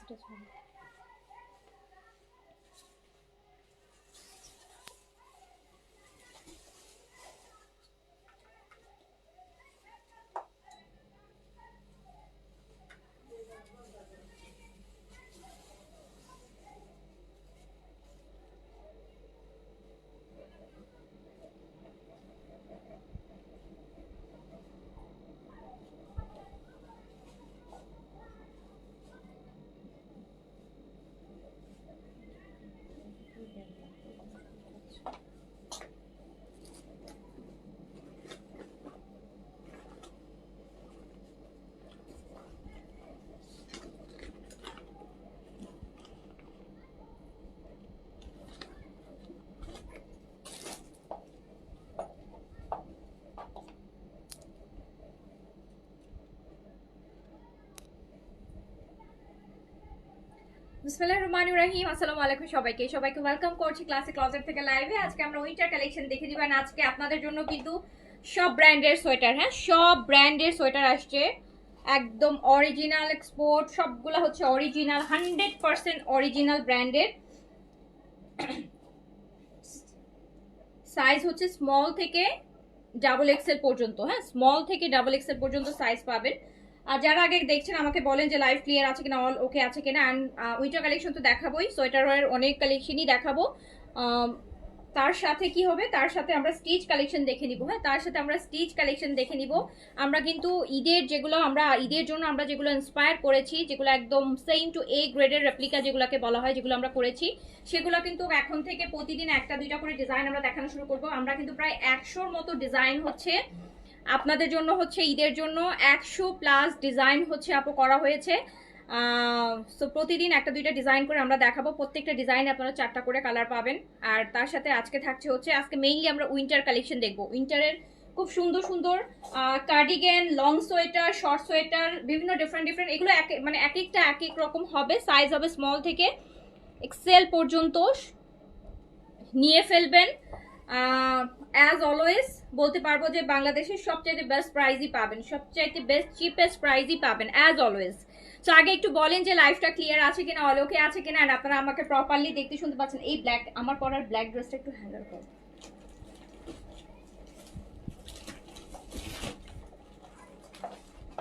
এটা ছাড়ো। বিসমিল্লাহির রহমানির রহিম। আসসালামু আলাইকুম সবাইকে ওয়েলকাম করছি ক্লাসিক ক্লজেট থেকে লাইভে। আজকে আমরা উইন্টার কালেকশন দেখে দিবেন। আজকে আপনাদের জন্য কিন্তু সব ব্র্যান্ডের সোয়েটার, হ্যাঁ সব ব্র্যান্ডের সোয়েটার আসছে, একদম অরিজিনাল এক্সপোর্ট, সবগুলো হচ্ছে অরিজিনাল 100% অরিজিনাল ব্র্যান্ডের। সাইজ হচ্ছে স্মল থেকে ডাবল এক্সেল পর্যন্ত, হ্যাঁ স্মল থেকে ডাবল এক্সেল পর্যন্ত সাইজ পাবেন। আর যারা আগে দেখছেন আমাকে বলেন যে লাইভ ক্লিয়ার আছে কিনা, অল ওকে আছে কিনা। অ্যান্ড উইন্টার কালেকশন তো দেখাবোই, সোয়েটারের অনেক কালেকশনই দেখাবো। তার সাথে কি হবে, তার সাথে আমরা স্টিচ কালেকশন দেখে নিব। হ্যাঁ তার সাথে আমরা স্টিচ কালেকশন দেখে নিব। আমরা কিন্তু ঈদের যেগুলো, আমরা ঈদের জন্য আমরা যেগুলো ইন্সপায়ার করেছি, যেগুলো একদম সেম টু এ গ্রেডের রেপ্লিকা যেগুলোকে বলা হয়, যেগুলো আমরা করেছি, সেগুলো কিন্তু এখন থেকে প্রতিদিন একটা দুইটা করে ডিজাইন আমরা দেখানো শুরু করব। আমরা কিন্তু প্রায় 100-র মতো ডিজাইন হচ্ছে আপনাদের জন্য, হচ্ছে ঈদের জন্য 100+ ডিজাইন হচ্ছে আপু করা হয়েছে। সো প্রতিদিন একটা দুইটা ডিজাইন করে আমরা দেখাবো। প্রত্যেকটা ডিজাইনে আপনারা 4টা করে কালার পাবেন। আর তার সাথে আজকে থাকছে হচ্ছে, আজকে মেইনলি আমরা উইন্টার কালেকশন দেখবো। উইন্টারের খুব সুন্দর সুন্দর cardigan, long sweater, short sweater, বিভিন্ন ডিফারেন্ট এগুলো মানে এক একটা এক এক রকম হবে। সাইজ হবে স্মল থেকে এক্সেল পর্যন্ত, নিয়ে ফেলবেন। অ্যাজ অলওয়েজ বলতে পারবো যে বাংলাদেশের সবচাইতে বেস্ট প্রাইজই পাবেন, সবচাইতে বেস্ট চিপেস্ট প্রাইজই পাবেন অ্যাজ অলওয়েজ। তো আগে একটু বলেন যে লাইফটা ক্লিয়ার আছে কিনা, অলোকে আছে কিনা, আর আপনারা আমাকে প্রপারলি দেখতে শুনতে পাচ্ছেন। এই ব্ল্যাক, আমার পরার ব্ল্যাক ড্রেসটা একটু হ্যান্ডেল করুন।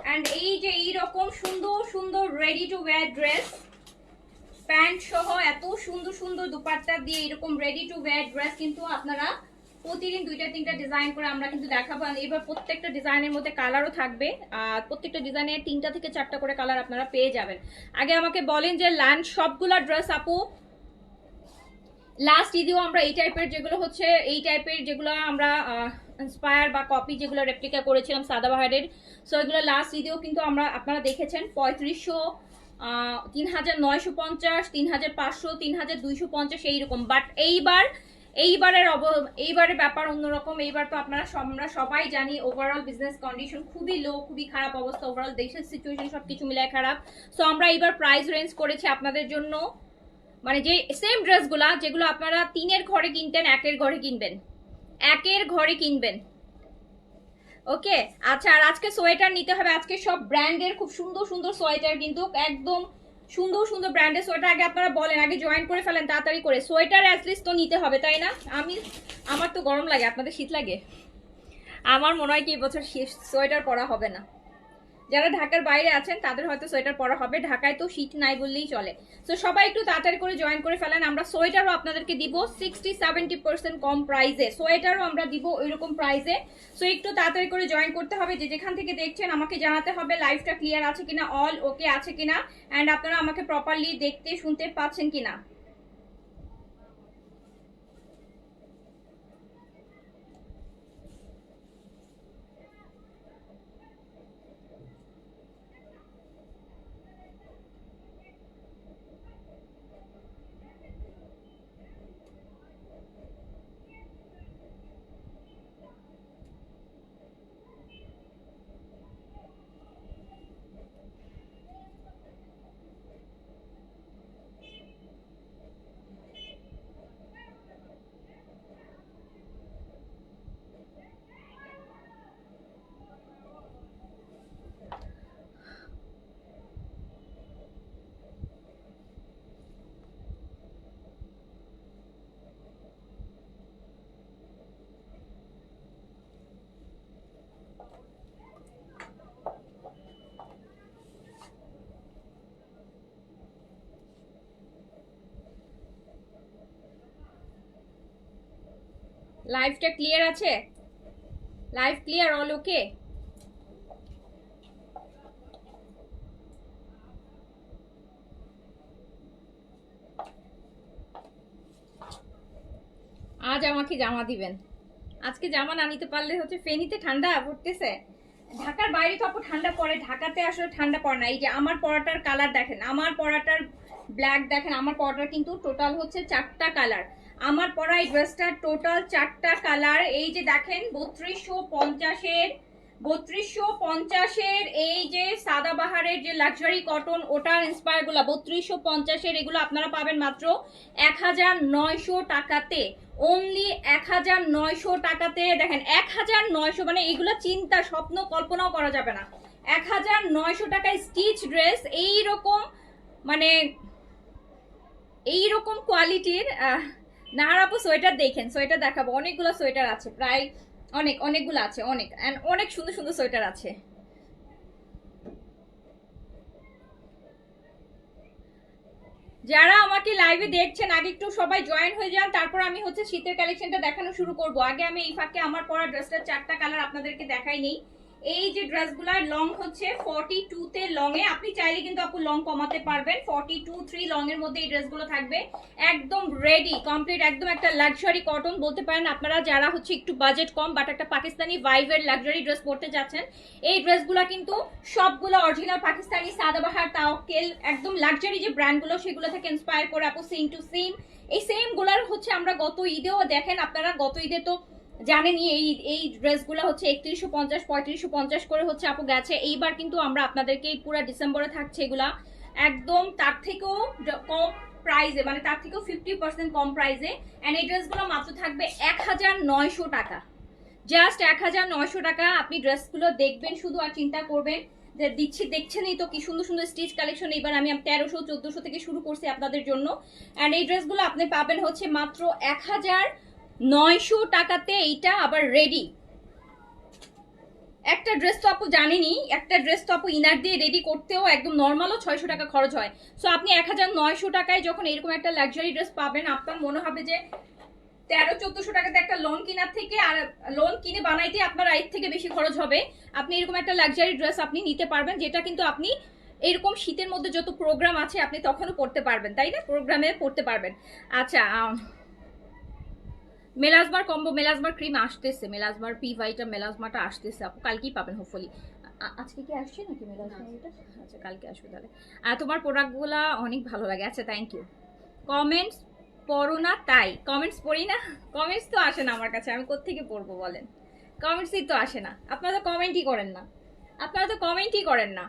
অ্যান্ড এই যে এইরকম সুন্দর সুন্দর ready to wire dress, pant সহ এত সুন্দর সুন্দর দুপাট্টা দিয়ে এরকম রেডি টু ওয়্যার ড্রেস কিন্তু আপনারা প্রতিদিন দুইটা তিনটা ডিজাইন করে আমরা কিন্তু দেখাবো। এবার প্রত্যেকটা ডিজাইনের মধ্যে কালারও থাকবে, আর প্রত্যেকটা ডিজাইনের 3টা থেকে 4টা করে কালার আপনারা পেয়ে যাবেন। আগে আমাকে বলেন যে লাঞ্চ সবগুলা ড্রেস আপু লাস্ট ঈদেও আমরা এই টাইপের যেগুলো হচ্ছে, এই টাইপের যেগুলো আমরা ইন্সপায়ার বা কপি যেগুলো রেপ্লিকা করেছিলাম সাদাবাহারের, সো এগুলো লাস্ট ঈদেও কিন্তু আমরা আপনারা দেখেছেন 3500, 3950, 3500, 3250 এইরকম। বাট এইবারের ব্যাপার অন্যরকম। এইবার তো আপনারা আমরা সবাই জানি ওভারঅল বিজনেস কন্ডিশন খুবই লো, খুবই খারাপ অবস্থা, ওভারঅল দেশের সিচুয়েশন সবকিছু মিলায় খারাপ। সো আমরা এইবার প্রাইস রেঞ্জ করেছি আপনাদের জন্য, মানে যে সেম ড্রেসগুলা যেগুলো আপনারা 3-এর ঘরে কিনতেন, 1-এর ঘরে কিনবেন, 1-এর ঘরে কিনবেন। ওকে আচ্ছা, আর আজকে সোয়েটার নিতে হবে। আজকে সব ব্র্যান্ডের খুব সুন্দর সুন্দর সোয়েটার, কিন্তু একদম সুন্দর সুন্দর ব্র্যান্ডের সোয়েটার। আগে আপনারা বলেন, আগে জয়েন করে ফেলেন তাড়াতাড়ি করে। সোয়েটার অ্যাটলিস্ট তো নিতে হবে, তাই না? আমার তো গরম লাগে, আপনাদের শীত লাগে। আমার মনে হয় কি এবছর সোয়েটার পরা হবে না। যারা ঢাকার বাইরে আছেন তাদের হয়তো সোয়েটার পরা হবে, ঢাকায় তো শীত নাই বললেই চলে। তো সবাই একটু তাড়াতাড়ি করে জয়েন করে ফেলেন। আমরা সোয়েটারও আপনাদেরকে দিব 60-70% কম প্রাইসে, সোয়েটারও আমরা দিব ওইরকম প্রাইসে। সো একটু তাড়াতাড়ি করে জয়েন করতে হবে। যে যেখান থেকে দেখছেন আমাকে জানাতে হবে লাইভটা ক্লিয়ার আছে কিনা, অল ওকে আছে কিনা, অ্যান্ড আপনারা আমাকে প্রপারলি দেখতে শুনতে পাচ্ছেন কিনা। লাইভটা ক্লিয়ার আছে? লাইভ ক্লিয়ার, অল ওকে? আজ আমাকে জামা দিবেন। আজকে জামা না নিতে পারলে হচ্ছে ফেনীতে ঠান্ডা পড়তেছে, ঢাকার বাইরে তো আপু ঠান্ডা পড়ে, ঢাকাতে আসলে ঠান্ডা পড়ে না। এই যে আমার পরাটার কালার দেখেন, আমার পরাটার ব্ল্যাক দেখেন, আমার পরাটার কিন্তু টোটাল হচ্ছে 4টা কালার। আমার পরা এই ড্রেসটার টোটাল 4টা কালার। এই যে দেখেন 3250-এর এই যে সাদাবাহারের যে লাক্সারি কটন ওটার ইন্সপায়ার গুলা 3250-এর, এগুলো আপনারা পাবেন মাত্র 1900 টাকাতে। অনলি 1900 টাকাতে। দেখেন 1900, মানে এগুলো চিন্তা স্বপ্ন কল্পনাও করা যাবে না। 1900 টাকায় স্টিচ ড্রেস এইরকম, মানে এইরকম কোয়ালিটির। নাহার আপু সোয়েটার দেখেন, সোয়েটার দেখাবো, অনেকগুলো সোয়েটার আছে, প্রায় অনেকগুলো আছে, অনেক সুন্দর সুন্দর সোয়েটার আছে। যারা আমাকে লাইভে দেখছেন আগে একটু সবাই জয়েন হয়ে যান, তারপর আমি হচ্ছে শীতের কালেকশনটা দেখানো শুরু করব। আগে আমি এই ফাঁকে আমার পরা ড্রেসটার 4টা কালার আপনাদেরকে দেখাই নেই। এই যে ড্রেসগুলার লং হচ্ছে 42 তে লং এ, আপনি চাইলে কিন্তু আপু লং কমাতে পারবেন। 42-3 লং এর মধ্যে এই ড্রেসগুলো থাকবে, একদম রেডি কমপ্লিট, একদম একটা লাক্সারি কটন বলতে পারেন আপনারা যারা হচ্ছে একটু বাজেট কম বাট একটা পাকিস্তানি ভাইবের লাক্সারি ড্রেস পরতে যাচ্ছেন। এই ড্রেসগুলো কিন্তু সবগুলো অরিজিনাল পাকিস্তানি সাদাবাহার, তাওয়াক্কেল, একদম লাক্সারি যে ব্র্যান্ডগুলো সেগুলো থেকে ইন্সপায়ার করে আপু সেম টু সেম। এই সেম গুলার হচ্ছে আমরা গত ঈদেও দেখেন, আপনারা গত ঈদে তো জানেনই এই ড্রেসগুলো হচ্ছে 3150 3550 করে হচ্ছে আপু গেছে। এইবার কিন্তু আমরা আপনাদেরকে পুরো ডিসেম্বরে থাকছে এগুলা একদম তার থেকেও কম প্রাইসে, মানে তার থেকেও 50% কম প্রাইসে। এন্ড এই ড্রেসগুলো মাত্র থাকবে 1900 টাকা, জাস্ট 1900 টাকা। আপনি ড্রেসগুলো দেখবেন শুধু আর চিন্তা করবেন যে দিচ্ছি, দেখছেনই তো কি সুন্দর সুন্দর স্টিচ কালেকশন। এবার আমি 1300-1400 থেকে শুরু করছি আপনাদের জন্য। এন্ড এই ড্রেসগুলো আপনি পাবেন হচ্ছে মাত্র 1900 টাকাতে। এইটা আবার রেডি একটা ড্রেস তো আপু জানেনই, একটা ড্রেস তো আপু ইনার দিয়ে রেডি করতেও একদম নর্মালও 600 টাকা খরচ হয়। সো আপনি 1900 টাকায় যখন এরকম একটা লাক্সারি ড্রেস পাবেন, আপনার মনে হবে যে 1300-1400 টাকাতে একটা লোন কেনার থেকে, আর লোন কিনে বানাইতে আপনার এর থেকে বেশি খরচ হবে। আপনি এরকম একটা লাক্সারি ড্রেস আপনি নিতে পারবেন, যেটা কিন্তু আপনি এরকম শীতের মধ্যে যত প্রোগ্রাম আছে আপনি তখনও পড়তে পারবেন, তাই না? প্রোগ্রামে পড়তে পারবেন। আচ্ছা, মেলাজমার কম্বো, মেলাজমার ক্রিম আসতেছে, মেলাজমার পি ভাইটা মেলাজমাটা আসতেছে আপু, কালকেই পাবেন হোপফুলি। আজকে কি আসছে নাকি মেলাজমা? আচ্ছা কালকে আসবে তাহলে। আর তোমার প্রোডাক্টগুলো অনেক ভালো লাগে। আচ্ছা থ্যাংক ইউ। কমেন্টস পড়ো না তাই? কমেন্টস পড়ি না, কমেন্টস তো আসে না আমার কাছে, আমি কোত্থেকে পড়বো বলেন? কমেন্টসই তো আসে না, আপনারা তো কমেন্টই করেন না, আপনারা তো কমেন্টই করেন না।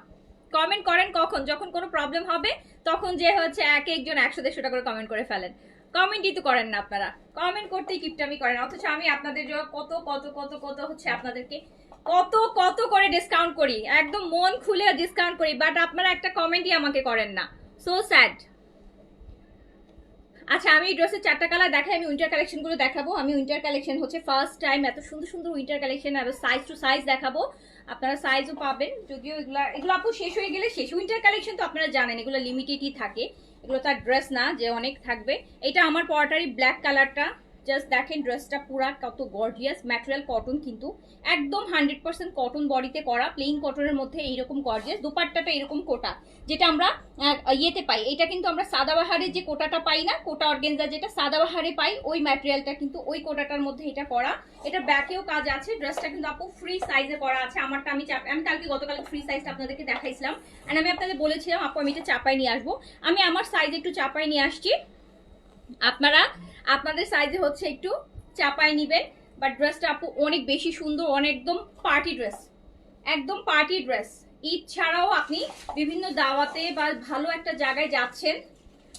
কমেন্ট করেন কখন? যখন কোনো প্রবলেম হবে তখন যে হচ্ছে এক একজন 100-150 টাকা করে কমেন্ট করে ফেলেন। কমেন্টই তো করেন না আপনারা, কমেন্ট করতেই কিপটামি করেন। অথচ আমি আপনাদের জন্য কত কত কত কত হচ্ছে আপনাদেরকে কত কত করে ডিসকাউন্ট করি, একদম মন খুলে ডিসকাউন্ট করি, বাট আপনারা একটা কমেন্টই আমাকে করেন না। So sad. আচ্ছা আমি এই ড্রেসের 4টা কালার দেখাই, আমি উইন্টার কালেকশন গুলো দেখাবো। আমি উইন্টার কালেকশন হচ্ছে ফার্স্ট টাইম এত সুন্দর সুন্দর উইন্টার কালেকশন আর সাইজ টু সাইজ দেখাবো, আপনারা সাইজও পাবেন। যদিও এগুলো আপু শেষ হয়ে গেলে শেষ। উইন্টার কালেকশন তো আপনারা জানেন এগুলো লিমিটেডই থাকে, এগুলো তার ড্রেস না যে অনেক থাকবে। এটা আমার পরাটারই ব্ল্যাক কালারটা, জাস্ট দেখেন ড্রেসটা পুরা কত গর্জিয়াস, ম্যাটেরিয়াল কটন কিন্তু একদম 100% কটন বডিতে করা, প্লেন কটনের মধ্যে এইরকম গর্জিয়াস। দোপাট্টাটা এরকম কোটা, যেটা আমরা ইয়েতে পাই, এটা কিন্তু আমরা সাদাবাহারে যে কোটাটা পাই না, কোটা অর্গেনজা যেটা সাদাবাহারে পাই, ওই ম্যাটেরিয়ালটা কিন্তু ওই কোটাটার মধ্যে এটা করা। এটা ব্যাকেও কাজ আছে। ড্রেসটা কিন্তু আপু ফ্রি সাইজে করা আছে। আমারটা আমি কালকে গতকাল ফ্রি সাইজটা আপনাদেরকে দেখাইছিলাম, আর আমি আপনাদের বলেছিলাম আপু আমি এটা চাপাই নিয়ে আসবো। আমি আমার সাইজ একটু চাপাই নিয়ে আসছি, আপনারা আপনাদের সাইজে হচ্ছে একটু চাপাই নিবেন। বাট ড্রেসটা আপু অনেক বেশি সুন্দর, একদম পার্টি ড্রেস, একদম পার্টি ড্রেস। ঈদ ছাড়াও আপনি বিভিন্ন দাওয়াতে বা ভালো একটা জায়গায় যাচ্ছেন,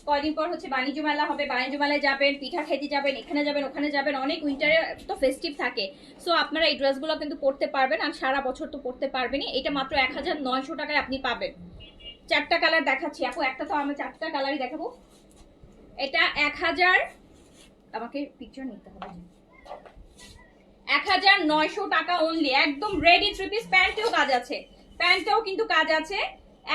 কয়দিন পর হচ্ছে বাণিজ্য মেলা হবে, বাণিজ্য মেলায় যাবেন, পিঠা খেতে যাবেন, এখানে যাবেন ওখানে যাবেন, অনেক উইন্টারে তো ফেস্টিভ থাকে। সো আপনারা এই ড্রেসগুলো কিন্তু পরতে পারবেন, আর সারা বছর তো পরতে পারবেনই। এটা মাত্র 1900 টাকায় আপনি পাবেন। 4টা কালার দেখাচ্ছি আপু, একটা তো আমি 4টা কালারই দেখাবো। এটা 1000, আমাকে পিকচার নিতে হবে, 1900 টাকা অনলি, একদম রেডি থ্রি পিস। প্যান্টেও কাজ আছে, প্যান্টেও কিন্তু কাজ আছে।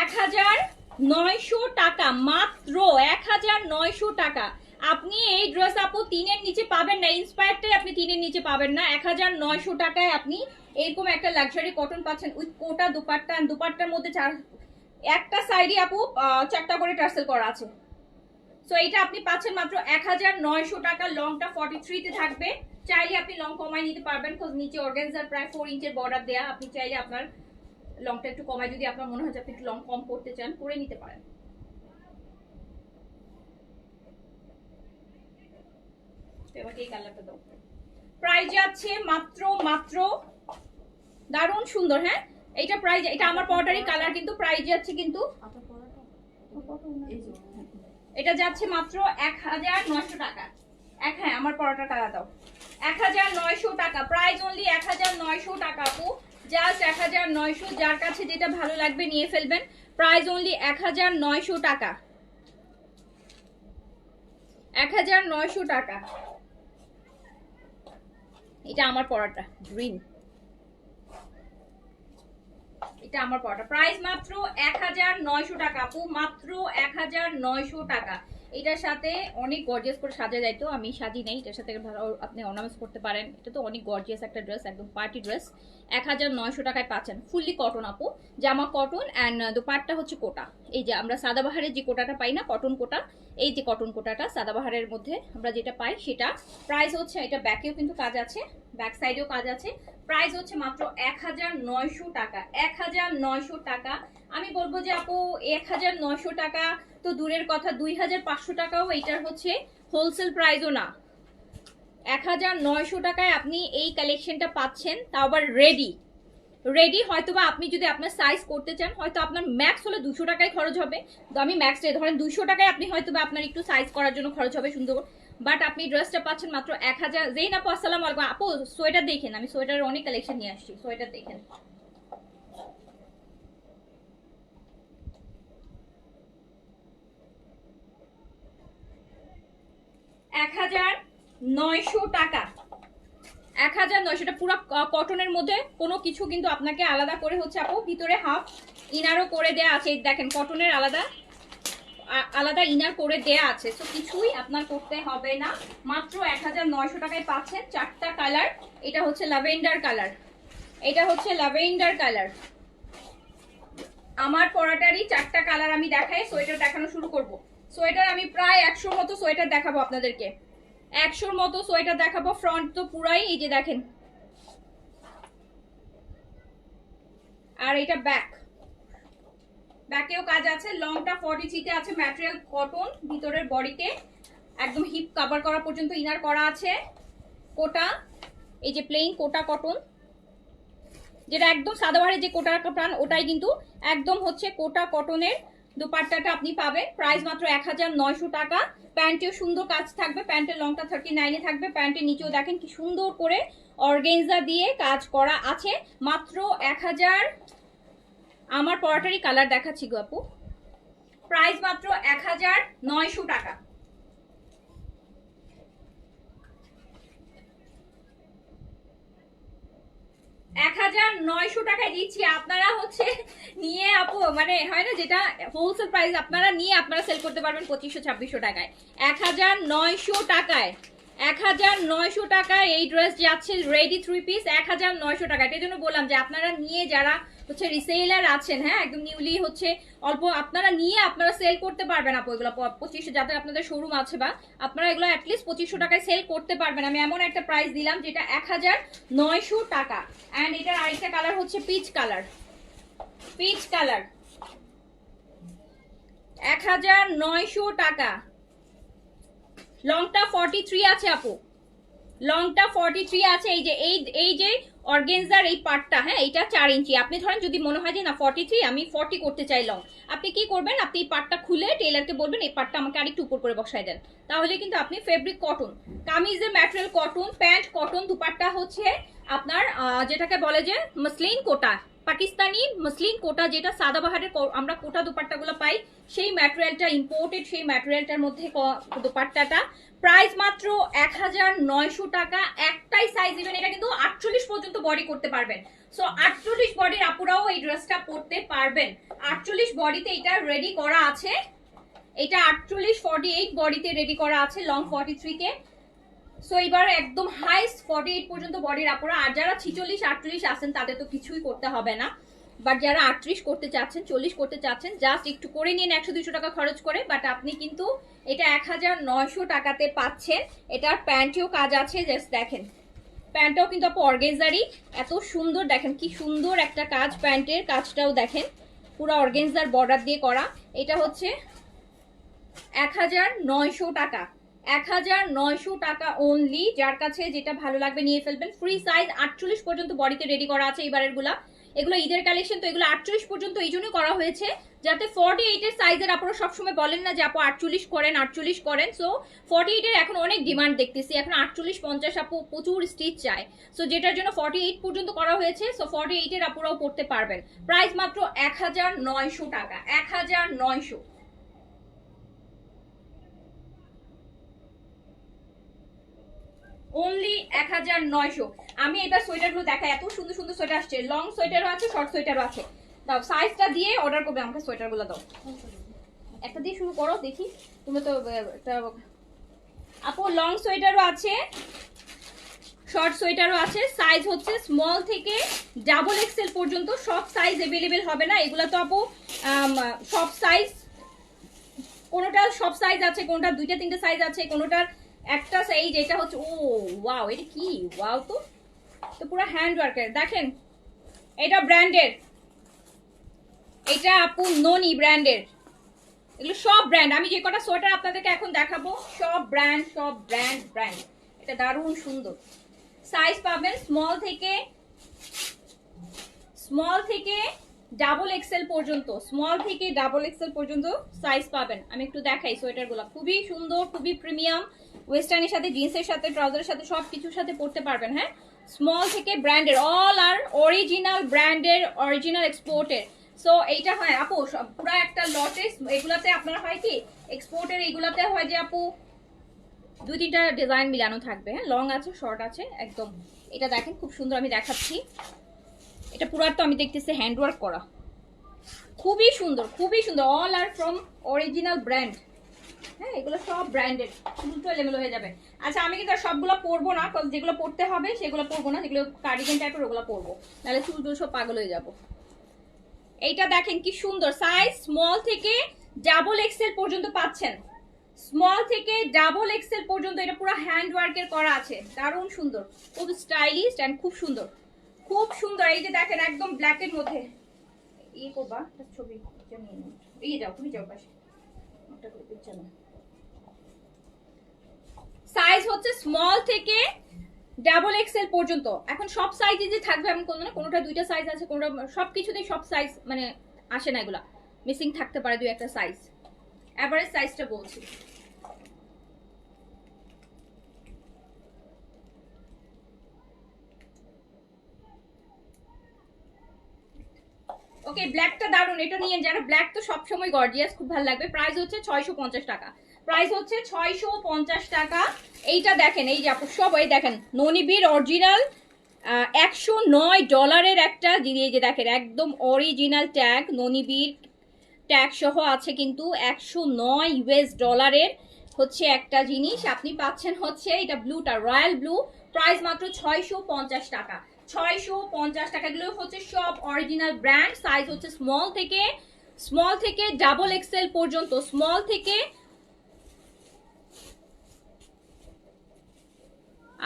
1900 টাকা মাত্র, 1900 টাকা। আপনি এই ড্রেস আপু 3-এর নিচে পাবেন না, ইন্সপায়ারটাই আপনি 3-এর নিচে পাবেন না। 1900 টাকায় আপনি এরকম একটা লাক্সারি কটন পাচ্ছেন উইথ কোটা দুপাট্টা, দুপাট্টার মধ্যে একটা সাইডে আপু 4টা করে টার্সেল করা আছে। সো এইটা আপনি পাচ্ছেন মাত্র 1900 টাকা। লংটা 43 তে থাকবে, চাইলে আপনি লং কমাই নিতে পারবেন, কারণ নিচে অর্গানজার প্রায় 4 ইঞ্চের বর্ডার দেয়া। আপনি চাইলে আপনার লংটা একটু কমাই, যদি আপনার মনে হয় যে আপনি একটু লং কম করতে চান, করে নিতে পারেন। এবার এই কালারটা দাও। প্রাইস যাচ্ছে মাত্র দারুণ সুন্দর। হ্যাঁ, এইটা প্রাইস, এটা আমার পরাটারই কালার, কিন্তু প্রাইস যাচ্ছে কিন্তু এটা যাচ্ছে মাত্র 1900 টাকা। হ্যাঁ, আমার পরাটার কালার দাও। 1900 টাকা, প্রাইস অনলি 1900 টাকা আপু, জাস্ট 1900। যার কাছে যেটা ভালো লাগবে নিয়ে ফেলবেন, প্রাইস অনলি 1900 টাকা। 1900 টাকা। এটা আমার পরাটা গ্রিন, এটা আমার পরাটা, প্রাইস মাত্র 1900 টাকা আপু, মাত্র 1900 টাকা। এটার সাথে অনেক গর্জিয়াস করে সাজা যায়, তো আমি সাজি নাই, এটার সাথে ভালো আপনি অর্নামেন্টস করতে পারেন। এটা তো অনেক গর্জিয়াস একটা ড্রেস, একদম পার্টি ড্রেস। 1900 টাকায় পাচ্ছেন, ফুললি কটন আপু, জামা কটন অ্যান্ড দোপাট্টা হচ্ছে কোটা। এই যে আমরা সাদাবাহারের যে কোটাটা পাই না, কটন কোটা, এই যে কটন কোটাটা সাদাবাহারের মধ্যে আমরা যেটা পাই সেটা। প্রাইস হচ্ছে, এটা ব্যাকেও কিন্তু কাজ আছে, ব্যাক সাইডেও কাজ আছে। প্রাইস হচ্ছে মাত্র 1900 টাকা। 1900 টাকা। আমি বলবো যে আপু 1900 টাকা তো দূরের কথা, 2500 টাকাও এইটার হচ্ছে হোলসেল প্রাইসও না। 1900 টাকায় আপনি এই কালেকশনটা পাচ্ছেন, তাও আবার রেডি। হয়তোবা আপনি যদি আপনার সাইজ করতে চান, হয়তো আপনার ম্যাক্স হলে 200 টাকায় খরচ হবে। তো আমি ম্যাক্স ধরেন 200 টাকায় আপনি হয়তোবা আপনার একটু সাইজ করার জন্য খরচ হবে সুন্দর, বাট আপনি ড্রেসটা পাচ্ছেন মাত্র 1000। যেইন আপু আসসালামু আলাইকুম। আপু সোয়েটার দেখেন, আমি সোয়েটারের অনেক কালেকশন নিয়ে আসছি, সোয়েটার দেখেন। 1900 টাকা। 1900 টা পুরো কটনের মধ্যে, কোনো কিছু কিন্তু আপনাকে আলাদা করে হচ্ছে আপু ভিতরে হাফ ইনারও করে দেয়া আছে। দেখেন কটনের আলাদা ইনার করে দেয়া আছে, তো কিছুই আপনার করতে হবে না। মাত্র 1900 টাকায় পাচ্ছেন 4টা কালার। এটা হচ্ছে ল্যাভেন্ডার কালার, এটা হচ্ছে ল্যাভেন্ডার কালার। আমার পরাটারই 4টা কালার আমি দেখাই, সোয়েটার দেখানো শুরু করব। সোয়েটার আমি প্রায় 100 মতো সোয়েটার দেখাবো আপনাদেরকে, 100 মতো সোয়েটার দেখাবো। ফ্রন্ট তো পুরাই, এই যে দেখেন, আর এটা ব্যাকেও কাজ আছে। লংটা 43 তে আছে, ম্যাটেরিয়াল কটন, ভিতরের বডিতে একদম হিপ কভার করা পর্যন্ত ইনার করা আছে। কোটা, এই যে প্লেন কোটা কটন, যেটা একদম সাদাবাহারে যে কোটা প্রাণ, ওটাই কিন্তু একদম হচ্ছে কোটা কটনের দোপাট্টাটা আপনি পাবেন। প্রাইস মাত্র 1900 টাকা। প্যান্টেও সুন্দর কাজ থাকবে, প্যান্টের লংটা 39 এ থাকবে। প্যান্টের নিচেও দেখেন কি সুন্দর করে অর্গানজা দিয়ে কাজ করা আছে। মাত্র 1000। আমার পরাটারই কালার দেখাচ্ছি গো আপু, প্রাইস মাত্র 1900 টাকা। 1900 টাকায় দিচ্ছি। আপনারা হচ্ছে নিয়ে আপু, মানে হয় না যেটা হোলসেল প্রাইস, আপনারা নিয়ে আপনারা সেল করতে পারবেন 2500-2600 টাকায়। 1900 টাকায়, 1900 টাকায় এই ড্রেস যাচ্ছে রেডি 3 পিস 1900 টাকা। এর জন্য বললাম যে আপনারা নিয়ে যারা হচ্ছে রিসেলার আছেন, হ্যাঁ একদম নিউলি হচ্ছে অল্প, আপনারা নিয়ে আপনারা সেল করতে পারবেন আপু এগুলো 2500, যাদের আপনাদের শোরুম আছে বা আপনারা এগুলো অ্যাটলিস্ট 2500 টাকায় সেল করতে পারবেন। আমি এমন একটা প্রাইস দিলাম যেটা 1900 টাকা। অ্যান্ড এটার আরেকটা কালার হচ্ছে পিচ কালার, 1900 টাকা। লংটা 43 আছে আপু, লংটা 43 আছে। এই যে অর্গানজার এই পার্টটা, হ্যাঁ এইটা 4 ইঞ্চি। আপনি ধরেন যদি মনে হয় যে না 43 আমি 40 করতে চাই লং, আপনি কি করবেন, আপনি এই পার্টটা খুলে টেলারকে বলবেন এই পার্টটা আমাকে আরেকটু উপর করে বসায় দেন, তাহলে কিন্তু আপনি ফেব্রিক কটন, কামিজের material cotton, pant cotton, dupatta হচ্ছে আপনার যেটাকে বলে যে মসলিন কোটা, পাকিস্তানি মসলিন কোটা, যেটা সাদাবাহারের আমরা কোটা দুপাট্টাগুলো পাই, সেই ম্যাটেরিয়ালটা ইম্পোর্টেড, সেই ম্যাটেরিয়ালটার মধ্যে দুপাট্টাটা। প্রাইস মাত্র 1900 টাকা। একটাই সাইজ দিবেন, এটা কিন্তু 48 পর্যন্ত বডি করতে পারবেন। সো 48 বডির আপুরাও এই ড্রেসটা পরতে পারবেন। 48 বডিতে এটা রেডি করা আছে। এটা 48 48 বডিতে রেডি করা আছে, লং 43 কে। সো এবার একদম হাইস্ট 48 পর্যন্ত বডির আপুরা। আর যারা 46 48 আছেন তাদের তো কিছুই করতে হবে না, বাট যারা 38 করতে চাচ্ছেন 40 করতে চাচ্ছেন জাস্ট একটু করে নিন 100 200 টাকা খরচ করে। বাট আপনি কিন্তু এটা 1900 টাকাতে পাচ্ছেন। এটার প্যান্টেও কাজ আছে, জাস্ট দেখেন প্যান্টটাও কিন্তু আপু অর্গেনজারই, এত সুন্দর দেখেন কি সুন্দর একটা কাজ, প্যান্টের কাজটাও দেখেন পুরো অর্গেনজার বর্ডার দিয়ে করা। এটা হচ্ছে 1900 টাকা, 1900 টাকা অনলি। যার কাছে যেটা ভালো লাগবে নিয়ে ফেলবেন। ফ্রি সাইজ 48 পর্যন্ত বডিতে রেডি করা আছে এবারের গুলা। এগুলো ঈদের কালেকশন, তো এগুলো 48 পর্যন্ত এই জন্যই করা হয়েছে যাতে 48 এর সাইজের আপনারা সবসময় বলেন না যে আপু 48 করেন 48 করেন। সো 48 এর এখন অনেক ডিমান্ড দেখতেছি, এখন 48 50 আপু প্রচুর স্টিচ চায়। সো যেটার জন্য 48 পর্যন্ত করা হয়েছে। সো 48 এর আপুরাও পড়তে পারবেন। প্রাইস মাত্র 1900 টাকা, 1900। অনলি 1900। আমি এবার সোয়েটারগুলো দেখাই, এত সুন্দর সুন্দর সোয়েটার আসছে, লং সোয়েটারও আছে শর্ট সোয়েটারও আছে। দাও সাইজটা দিয়ে অর্ডার করবে আমাকে সোয়েটারগুলো দাও। একটা দিয়ে শুরু করো দেখি, তুমি তো আপু লং সোয়েটারও আছে শর্ট সোয়েটারও আছে। সাইজ হচ্ছে স্মল থেকে ডাবল এক্সেল পর্যন্ত, সব সাইজ অ্যাভেলেবেল হবে না এগুলো তো আপু। সব সাইজ, কোনোটা সব সাইজ আছে, কোনোটা 2টা 3টে সাইজ আছে, কোনোটার একটা সাইজ। এটা হচ্ছে ও ওয়াও, এটা কি ওয়াও, তো তো পুরো হ্যান্ড ওয়ার্কের দেখেন। এটা ব্র্যান্ডের, এটা আপু ননি ব্র্যান্ডের। এগুলো সব ব্র্যান্ড, আমি যে কটা সোয়েটার আপনাদেরকে এখন দেখাবো সব ব্র্যান্ড, সব ব্র্যান্ড ব্র্যান্ড। এটা দারুণ সুন্দর। সাইজ পাবেন স্মল থেকে ডাবল এক্সেল পর্যন্ত, স্মল থেকে ডাবল এক্সেল পর্যন্ত সাইজ পাবেন। আমি একটু দেখাই সোয়েটারগুলো, খুবই সুন্দর, খুবই প্রিমিয়াম। ওয়েস্টার্নের সাথে, জিন্সের সাথে, ট্রাউজারের সাথে সব কিছুর সাথে পরতে পারবেন। হ্যাঁ, স্মল থেকে ব্র্যান্ডের, অল আর অরিজিনাল ব্র্যান্ডের, অরিজিনাল এক্সপোর্টের। সো এইটা হয় আপু পুরো একটা লটে। এগুলাতে আপনার হয় কি এক্সপোর্টের, এইগুলাতে হয় যে আপু 2-3টা ডিজাইন মিলানো থাকবে। হ্যাঁ, লং আছে শর্ট আছে একদম। এটা দেখেন খুব সুন্দর, আমি দেখাচ্ছি। এটা পুরো তো আমি দেখতেছি হ্যান্ডওয়ার্ক করা, খুবই সুন্দর, খুবই সুন্দর। All are from original brand. হ্যাঁ, এগুলো সব ব্র্যান্ডেড, উল্টো এলোমেলো হয়ে যাবে। আচ্ছা, আমি কিন্তু আর সবগুলো পরবো না, কারণ যেগুলো পরতে হবে সেগুলো পরবো না, যেগুলো কার্ডিগান টাইপের ওগুলো পরবো, নাহলে চুলগুলো সব পাগল হয়ে যাবো। এইটা দেখেন কি সুন্দর, সাইজ স্মল থেকে ডাবল এক্সেল পর্যন্ত পাচ্ছেন, স্মল থেকে ডাবল এক্সেল পর্যন্ত। এটা পুরো হ্যান্ড ওয়ার্কের করা আছে, দারুণ সুন্দর, খুব স্টাইলিশ এন্ড খুব সুন্দর, খুব সুন্দর। এই যে দেখেন একদম ব্ল্যাকের মধ্যে ইয়ে করবা ছবি নিয়ে যাও, তুমি যাও পাশে। সাইজ হচ্ছে স্মল থেকে ডাবল এক্সেল পর্যন্ত। এখন সব সাইজে যে থাকবে আমি কোনো না, কোনোটা 2টা সাইজ আছে, কোনোটা সবকিছুতেই সব সাইজ মানে আসে না, এগুলা মিসিং থাকতে পারে 2-1টা সাইজ। এভারেজ সাইজটা বলছি। ওকে, ব্ল্যাকটা দারুন, এটা নিয়ে যারা ব্ল্যাক তো সবসময় গর্জিয়াস, খুব ভালো লাগবে। প্রাইস হচ্ছে 650 টাকা, প্রাইস হচ্ছে 650 টাকা। এইটা দেখেন, এই যে আপু সব এই দেখেন ননিবির অরিজিনাল $109 একটা, এই যে দেখেন একদম অরিজিনাল ট্যাগ, ননিবির ট্যাগ সহ আছে কিন্তু। $109 হচ্ছে একটা জিনিস আপনি পাচ্ছেন। হচ্ছে এটা ব্লুটা, রয়্যাল ব্লু, প্রাইস মাত্র 650 টাকা, 650 টাকা। এগুলো হচ্ছে সব অরিজিনাল ব্র্যান্ড। সাইজ হচ্ছে স্মল থেকে ডাবল এক্সেল পর্যন্ত, স্মল থেকে।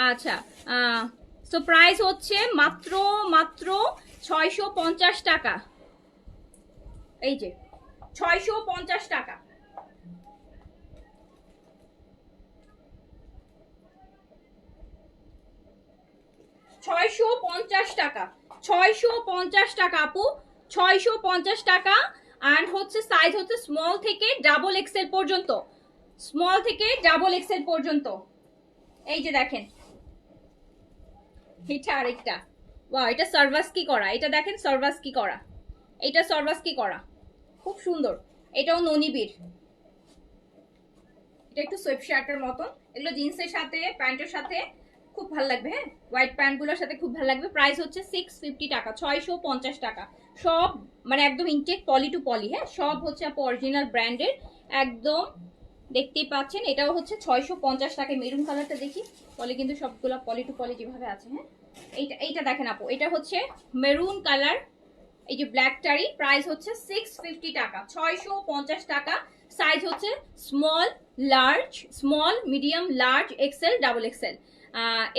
আচ্ছা, সো প্রাইস হচ্ছে মাত্র 650 টাকা। এই যে 650 টাকা, 650 টাকা, 650 টাকা আপু, 650 টাকা। অ্যান্ড হচ্ছে সাইজ হচ্ছে স্মল থেকে ডাবল এক্সেল পর্যন্ত, স্মল থেকে ডাবল এক্সেল পর্যন্ত। এই যে দেখেন এটা আরেকটা, ওয়াও, এটা সার্ভাসকি করা, এটা দেখেন সার্ভাসকি করা, এটা সার্ভাসকি করা, খুব সুন্দর। এটাও ননিবির, এটা একটু সোয়েপ শার্টের মতন। এগুলো জিন্সের সাথে প্যান্টের সাথে খুব ভালো লাগবে। হ্যাঁ, হোয়াইট প্যান্টগুলোর সাথে খুব ভালো লাগবে। প্রাইস হচ্ছে 650 টাকা, 650 টাকা। সব মানে একদম ইনটেক পলি টু পলি। হ্যাঁ, সব হচ্ছে আপু অরিজিনাল ব্র্যান্ডের। একদম দেখতেই পাচ্ছেন। এটাও হচ্ছে 650 টাকা। মেরুন কালারটা দেখি, পলি কিন্তু সবগুলা পলি টু পলি যেভাবে আছে। হ্যাঁ, এইটা দেখেন আপু, এটা হচ্ছে মেরুন কালার, এই যে ব্ল্যাক টারি, প্রাইস হচ্ছে 650 টাকা, 650 টাকা। সাইজ হচ্ছে small, large, small, medium, large, XL, double XL.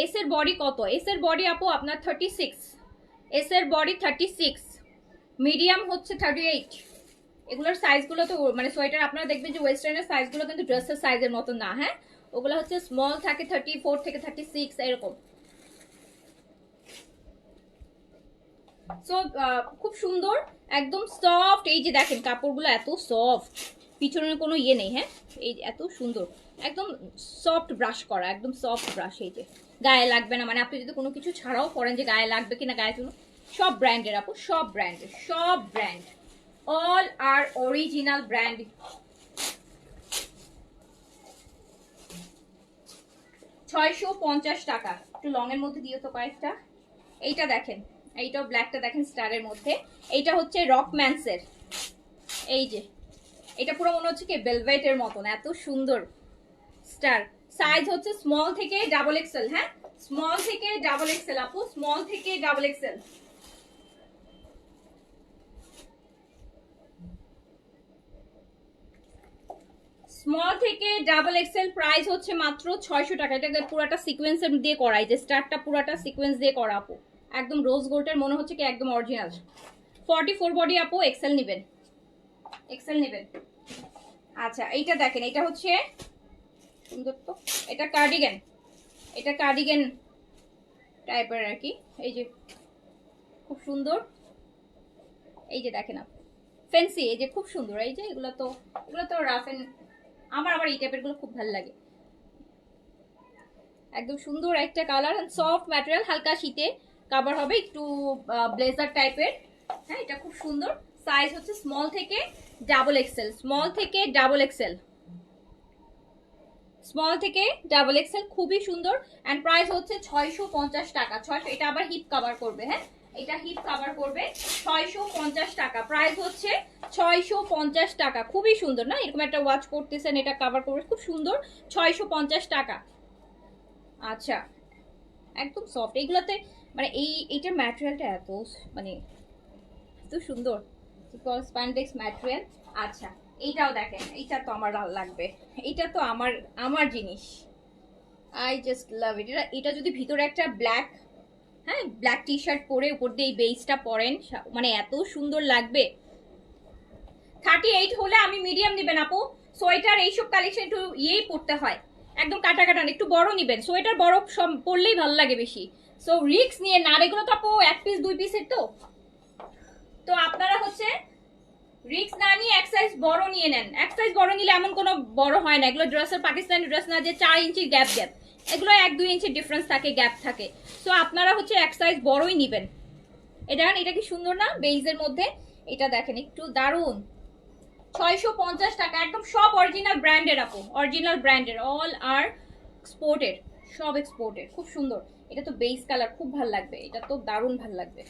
S এর বডি কত? এস এর বডি আপু আপনার 36, এস এর বডি 36, মিডিয়াম হচ্ছে 38। এগুলোর সাইজগুলো তো মানে সোয়েটার আপনারা দেখবেন যে ওয়েস্টার্নের সাইজগুলো কিন্তু ড্রেসের সাইজের মতো না। হ্যাঁ, ওগুলো হচ্ছে স্মল থাকে 34 থেকে 36 এরকম। সো খুব সুন্দর, একদম সফট। এই যে দেখেন কাপড়গুলো এত সফট, পিছনের কোনো ইয়ে নেই। হ্যাঁ, এই এত সুন্দর, একদম সফট ব্রাশ করা, একদম সফট ব্রাশ। এই যে গায়ে লাগবে না, মানে আপনি যদি কোনো কিছু ছাড়াও পরেন যে গায়ে লাগবে কিনা, গায়ে চুনো, সব ব্র্যান্ডের আপু, সব ব্র্যান্ডের, সব ব্র্যান্ড, অল আর অরিজিনাল ব্র্যান্ড। 650 টাকা। একটু লং এর মধ্যে দিও তো কয়েকটা। এইটা দেখেন, এইটাও ব্ল্যাকটা দেখেন স্টারের মধ্যে। এইটা হচ্ছে রকম্যান্সের, এই যে এটা পুরো মনে হচ্ছে কি ভেলভেটের মতন, এত সুন্দর স্টার। সাইজ হচ্ছে স্মল থেকে ডাবল এক্সেল। হ্যাঁ, স্মল থেকে ডাবল এক্সেল আপু, স্মল থেকে ডাবল এক্সেল। স্মল থেকে ডাবল এক্সেল, প্রাইস হচ্ছে মাত্র 600 টাকা। এটাকে পুরাটা সিকোয়েন্সের দিয়ে করা, এই যে স্টারটা পুরাটা সিকোয়েন্স দিয়ে করা আপু, একদম রোজ গোল্ডের মনে হচ্ছে কি একদম অরিজিনাল। 44 বডি আপু, এক্সেল নেবেন, এক্সেল নেবেন। আচ্ছা, এইটা দেখেন, এটা হচ্ছে সুন্দর তো, এটা কার্ডিগান, এটা কার্ডিগান টাইপের আর কি। এই যে খুব সুন্দর, এই যে দেখেন আপু ফ্যান্সি, এই যে খুব সুন্দর। এই যে এগুলো তো রাফ এন্ড, আমার আবার এই টাইপের গুলো খুব ভালো লাগে। একদম সুন্দর একটা কালার, সফট ম্যাটেরিয়াল, হালকা শীতে কভার হবে, একটু ব্লেজার টাইপের। হ্যাঁ, এটা খুব সুন্দর। সাইজ হচ্ছে স্মল থেকে ডাবল এক্সেল, স্মল থেকে ডাবল এক্সেল, স্মল থেকে ডাবল এক্সেল, খুবই সুন্দর। এন্ড প্রাইস হচ্ছে 650 টাকা। 600, এটা আবার হিপ কভার করবে। হ্যাঁ, এটা হিপ কভার করবে, 650 টাকা। প্রাইস হচ্ছে 650 টাকা। খুবই সুন্দর না, এরকম একটা ওয়াচ পড়তেছেন, এটা কভার করবে, খুব সুন্দর, 650 টাকা। আচ্ছা, একদম সফট এইগুলোতে, মানে এইটার ম্যাটেরিয়ালটা এত মানে এত সুন্দর, স্প্যান্ডেক্স ম্যাটেরিয়াল। আচ্ছা, এইটাও দেখেন, এইটা তো আমার ভালো লাগবে, এইটা তো আমার আমার জিনিস, আই জাস্ট লাভ ইট। এটা যদি ভিতরে একটা ব্ল্যাক, হ্যাঁ ব্ল্যাক টি শার্ট পরে উপর দিয়ে এই বেসটা পরেন, মানে এত সুন্দর লাগবে। 38 হলে আমি মিডিয়াম নেবেন আপু। সোয়েটার এইসব কালেকশন একটু ইয়েই পড়তে হয়, একদম কাটা কাটা, একটু বড় নিবেন। সোয়েটার বড় পরলেই ভালো লাগে বেশি। সো রিক্স নিয়ে না, এগুলো তো আপু 1 পিস 2 পিসের, তো আপনারা হচ্ছে রিক্স না নিয়ে এক সাইজ বড় নিয়ে নেন। এক সাইজ বড় নিলে এমন কোনো বড় হয় না, এগুলো ড্রেসের পাকিস্তানি ড্রেস না যে 4 ইঞ্চি গ্যাপ, এগুলো 1-2 ইঞ্চি ডিফারেন্স থাকে, গ্যাপ থাকে। সো আপনারা হচ্ছে এক সাইজ বড়ই নিবেন। এটা এটা কি সুন্দর না বেইজের মধ্যে, এটা দেখেন একটু দারুন। 650 টাকা, একদম সব অরিজিনাল ব্র্যান্ডের আপু, অরিজিনাল ব্র্যান্ডের, অল আর এক্সপোর্টেড, সব এক্সপোর্টেড, খুব সুন্দর। এটা তো বেস কালার, খুব ভালো লাগবে, এটা তো দারুণ ভালো লাগবে,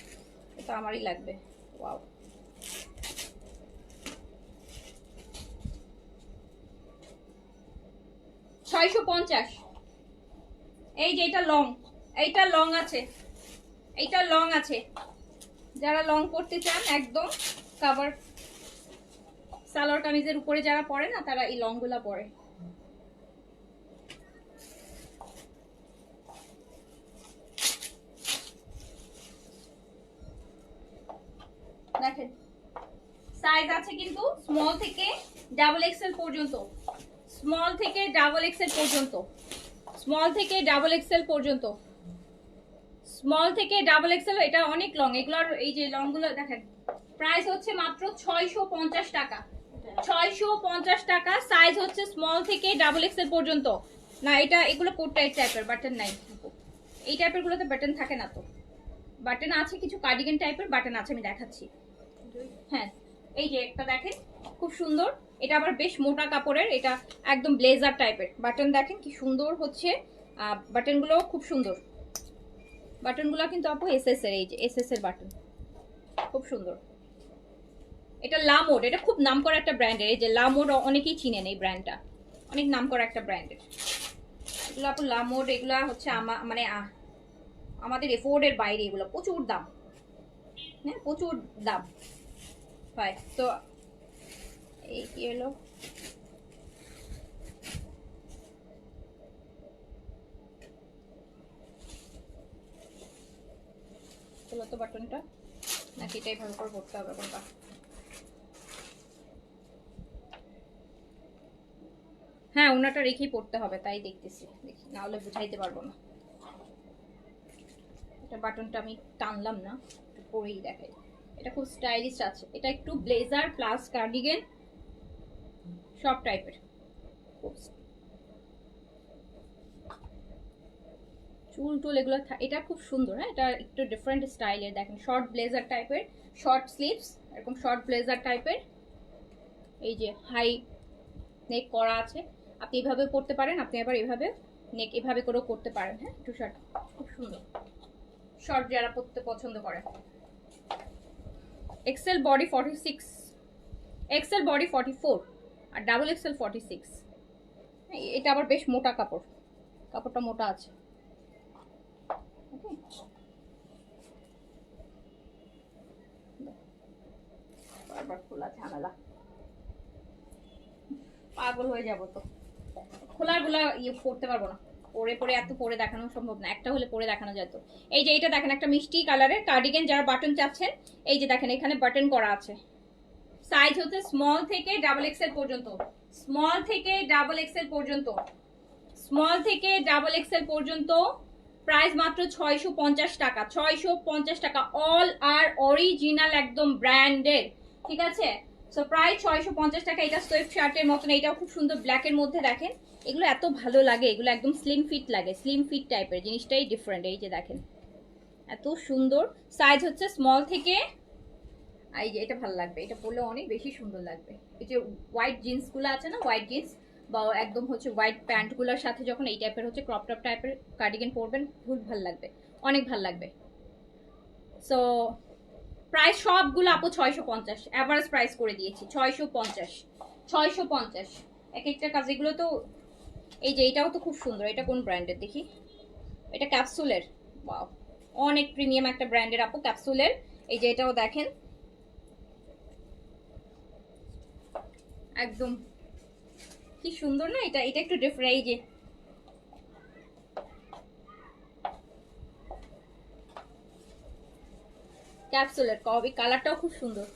এটা আমারই লাগবে। ওয়াও, 650। এই যে এটা লং, এইটা লং আছে, এইটা লং আছে, যারা লং পড়তে চান একদম কভার, সালোয়ার কামিজের উপরে যারা পরে না, তারা এই লং গুলা পরে। দেখেন সাইজ আছে কিন্তু স্মল থেকে ডাবল এক্সেল পর্যন্ত, স্মল থেকে ডাবল এক্সেল পর্যন্ত, স্মল থেকে ডাবল এক্সেল পর্যন্ত, স্মল থেকে ডাবল এক্সেল। এটা অনেক লং, এগুলোর এই যে লং গুলো দেখেন। প্রাইস হচ্ছে মাত্র 650 টাকা, 650 টাকা। সাইজ হচ্ছে স্মল থেকে ডাবল এক্সেল পর্যন্ত। না এটা এগুলো কোটাই টাইপের, বাটন নাই, এই টাইপের গুলোতে বাটন থাকে না তো, বাটন আছে কিছু, কার্ডিগান টাইপের বাটন আছে, আমি দেখাচ্ছি। হ্যাঁ, এই যে একটা দেখেন খুব সুন্দর, এটা আবার বেশ মোটা কাপড়ের, এটা একদম ব্লেজার টাইপের। বাটন দেখেন কি সুন্দর হচ্ছে, বাটন গুলো খুব সুন্দর, বাটন গুলো কিন্তু আপু এসএস এর, এই যে এসএস এর বাটন, খুব সুন্দর। এটা লামোড, এটা খুব নাম করা একটা ব্র্যান্ডের। এই যে লামোড অনেকেই চিনেন এই ব্র্যান্ডটা, অনেক নাম করা একটা ব্র্যান্ডের। এগুলো আপু লামোড, এগুলা হচ্ছে মানে আমাদের এফোর্ডের বাইরে, এগুলো প্রচুর দাম, হ্যাঁ প্রচুর দাম হয়। তো এই কি হলো, চলো তো বাটনটা, নাকি এটাই ভালো করে করতে হবে কোনটা? হ্যাঁ ওনাটা রেখেই পড়তে হবে, তাই দেখতেছি, দেখি না হলে বুঝাইতে পারবো না। এটা বাটনটা আমি টানলাম না, একটু পরেই দেখাই। এটা খুব স্টাইলিশ আছে, এটা একটু ব্লেজার প্লাস কার্ডিগান সব টাইপের। চুল টুল এগুলো এটা খুব সুন্দর। হ্যাঁ এটা একটু ডিফারেন্ট স্টাইলের, দেখেন শর্ট ব্লেজার টাইপের, শর্ট স্লিভস, এরকম শর্ট ব্লেজার টাইপের। এই যে হাই নেক করা আছে, আপনি এভাবে পরতে পারেন, আপনি আবার এভাবে নেক এভাবে করেও করতে পারেন। হ্যাঁ একটু শর্ট, খুব সুন্দর শর্ট যারা পরতে পছন্দ করে। এক্সেল বডি 46, এক্সেল বডি 44 আর ডাবল এক্সেল 46। এটা আবার বেশ মোটা কাপড়, কাপড়টা মোটা আছে। বারবার খোলা ঝামেলা, পাগল হয়ে যাবো তো, খোলার গুলা ইয়ে করতে পারবো না, পরে পরে এত পরে দেখানো সম্ভব না, একটা হলে পরে দেখানো যেত। এই যে এটা দেখেন একটা মিষ্টি কালারের কার্ডিগান, যারা বাটন চাচ্ছেন এই যে দেখেন এখানে বাটন করা আছে। সাইজ হচ্ছে স্মল থেকে ডাবল এক্সেল পর্যন্ত, স্মল থেকে ডাবল এক্সেল পর্যন্ত, স্মল থেকে ডাবল এক্সেল পর্যন্ত। প্রাইস মাত্র 650 টাকা, 650 টাকা। অল আর অরিজিনাল, একদম ব্র্যান্ডেড, ঠিক আছে। সো প্রাইস 650 টাকা। এটা সুইফট শার্টের মতন, এটাও খুব সুন্দর ব্ল্যাকের মধ্যে। দেখেন এগুলো এত ভালো লাগে, এগুলো একদম স্লিম ফিট লাগে, স্লিম ফিট টাইপের, জিনিসটাই ডিফারেন্ট। এই যে দেখেন এত সুন্দর। সাইজ হচ্ছে স্মল থেকে, এই যে এটা ভালো লাগবে, এটা পরলে অনেক বেশি সুন্দর লাগবে। এই যে হোয়াইট জিন্সগুলো আছে না, হোয়াইট জিন্স বা একদম হচ্ছে হোয়াইট প্যান্টগুলোর সাথে যখন এই টাইপের হচ্ছে ক্রপ টপ টাইপের কার্ডিগান পরবেন, খুব ভালো লাগবে, অনেক ভালো লাগবে। সো প্রাইস সবগুলো আপু 650, অ্যাভারেজ প্রাইস করে দিয়েছি 650, 650 এক একটা কাজ। এগুলো তো এই যে এটাও তো খুব সুন্দর, এটা কোন ব্র্যান্ডের দেখি, এটা ক্যাপসুলের, ওয়াও অনেক প্রিমিয়াম একটা ব্র্যান্ডের আপু, ক্যাপসুলের। এই যে এটাও দেখেন একদম কি সুন্দর না, এটা এটা একটু ডিফারেন্ট। এই যে ক্যাপসুলের কবি, কালারটাও খুব সুন্দর।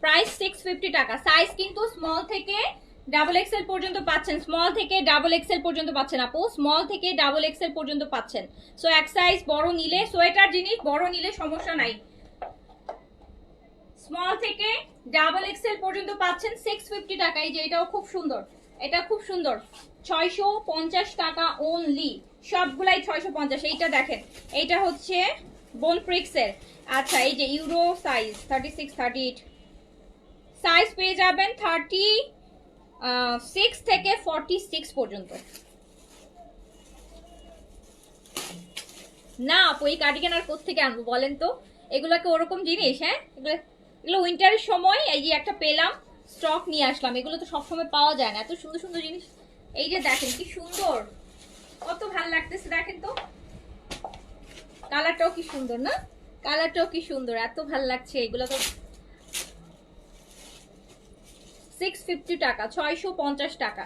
প্রাইস 650 টাকা। সাইজ কিন্তু স্মল থেকে ডাবল এক্সেল পর্যন্ত পাচ্ছেন, স্মল থেকে ডাবল এক্সেল পর্যন্ত পাচ্ছেন আপু, স্মল থেকে ডাবল এক্সেল পর্যন্ত পাচ্ছেন। সো এক সাইজ বড় নিলে, সোয়েটার জিনিস বড় নিলে সমস্যা নাই, স্মল থেকে ডাবল এক্সেল পর্যন্ত পাচ্ছেন 650 টাকা। এই যে এটাও খুব সুন্দর, এটা খুব সুন্দর, 650 টাকা অনলি, সবগুলাই 650। এইটা দেখেন, এইটা হচ্ছে বোন প্রিক্সের। আচ্ছা এই যে ইউরো সাইজ 36 38, সাইজ পেয়ে যাবেন 36 থেকে 46 পর্যন্ত। না আপু এই কার্ডিগান আর কোত্থেকে আনবো বলেন তো, এগুলোকে ওরকম জিনিস, হ্যাঁ এগুলো এগুলো উইন্টারের সময় এই যে একটা পেলাম, স্টক নিয়ে আসলাম, এগুলো তো সবসময় পাওয়া যায় না, এত সুন্দর সুন্দর জিনিস। এই যে দেখেন কি সুন্দর, কত ভালো লাগতেছে, দেখেন তো কালারটাও কি সুন্দর না, কালারটাও কি সুন্দর, এত ভালো লাগছে। এগুলো তো 650 টাকা, 650 টাকা।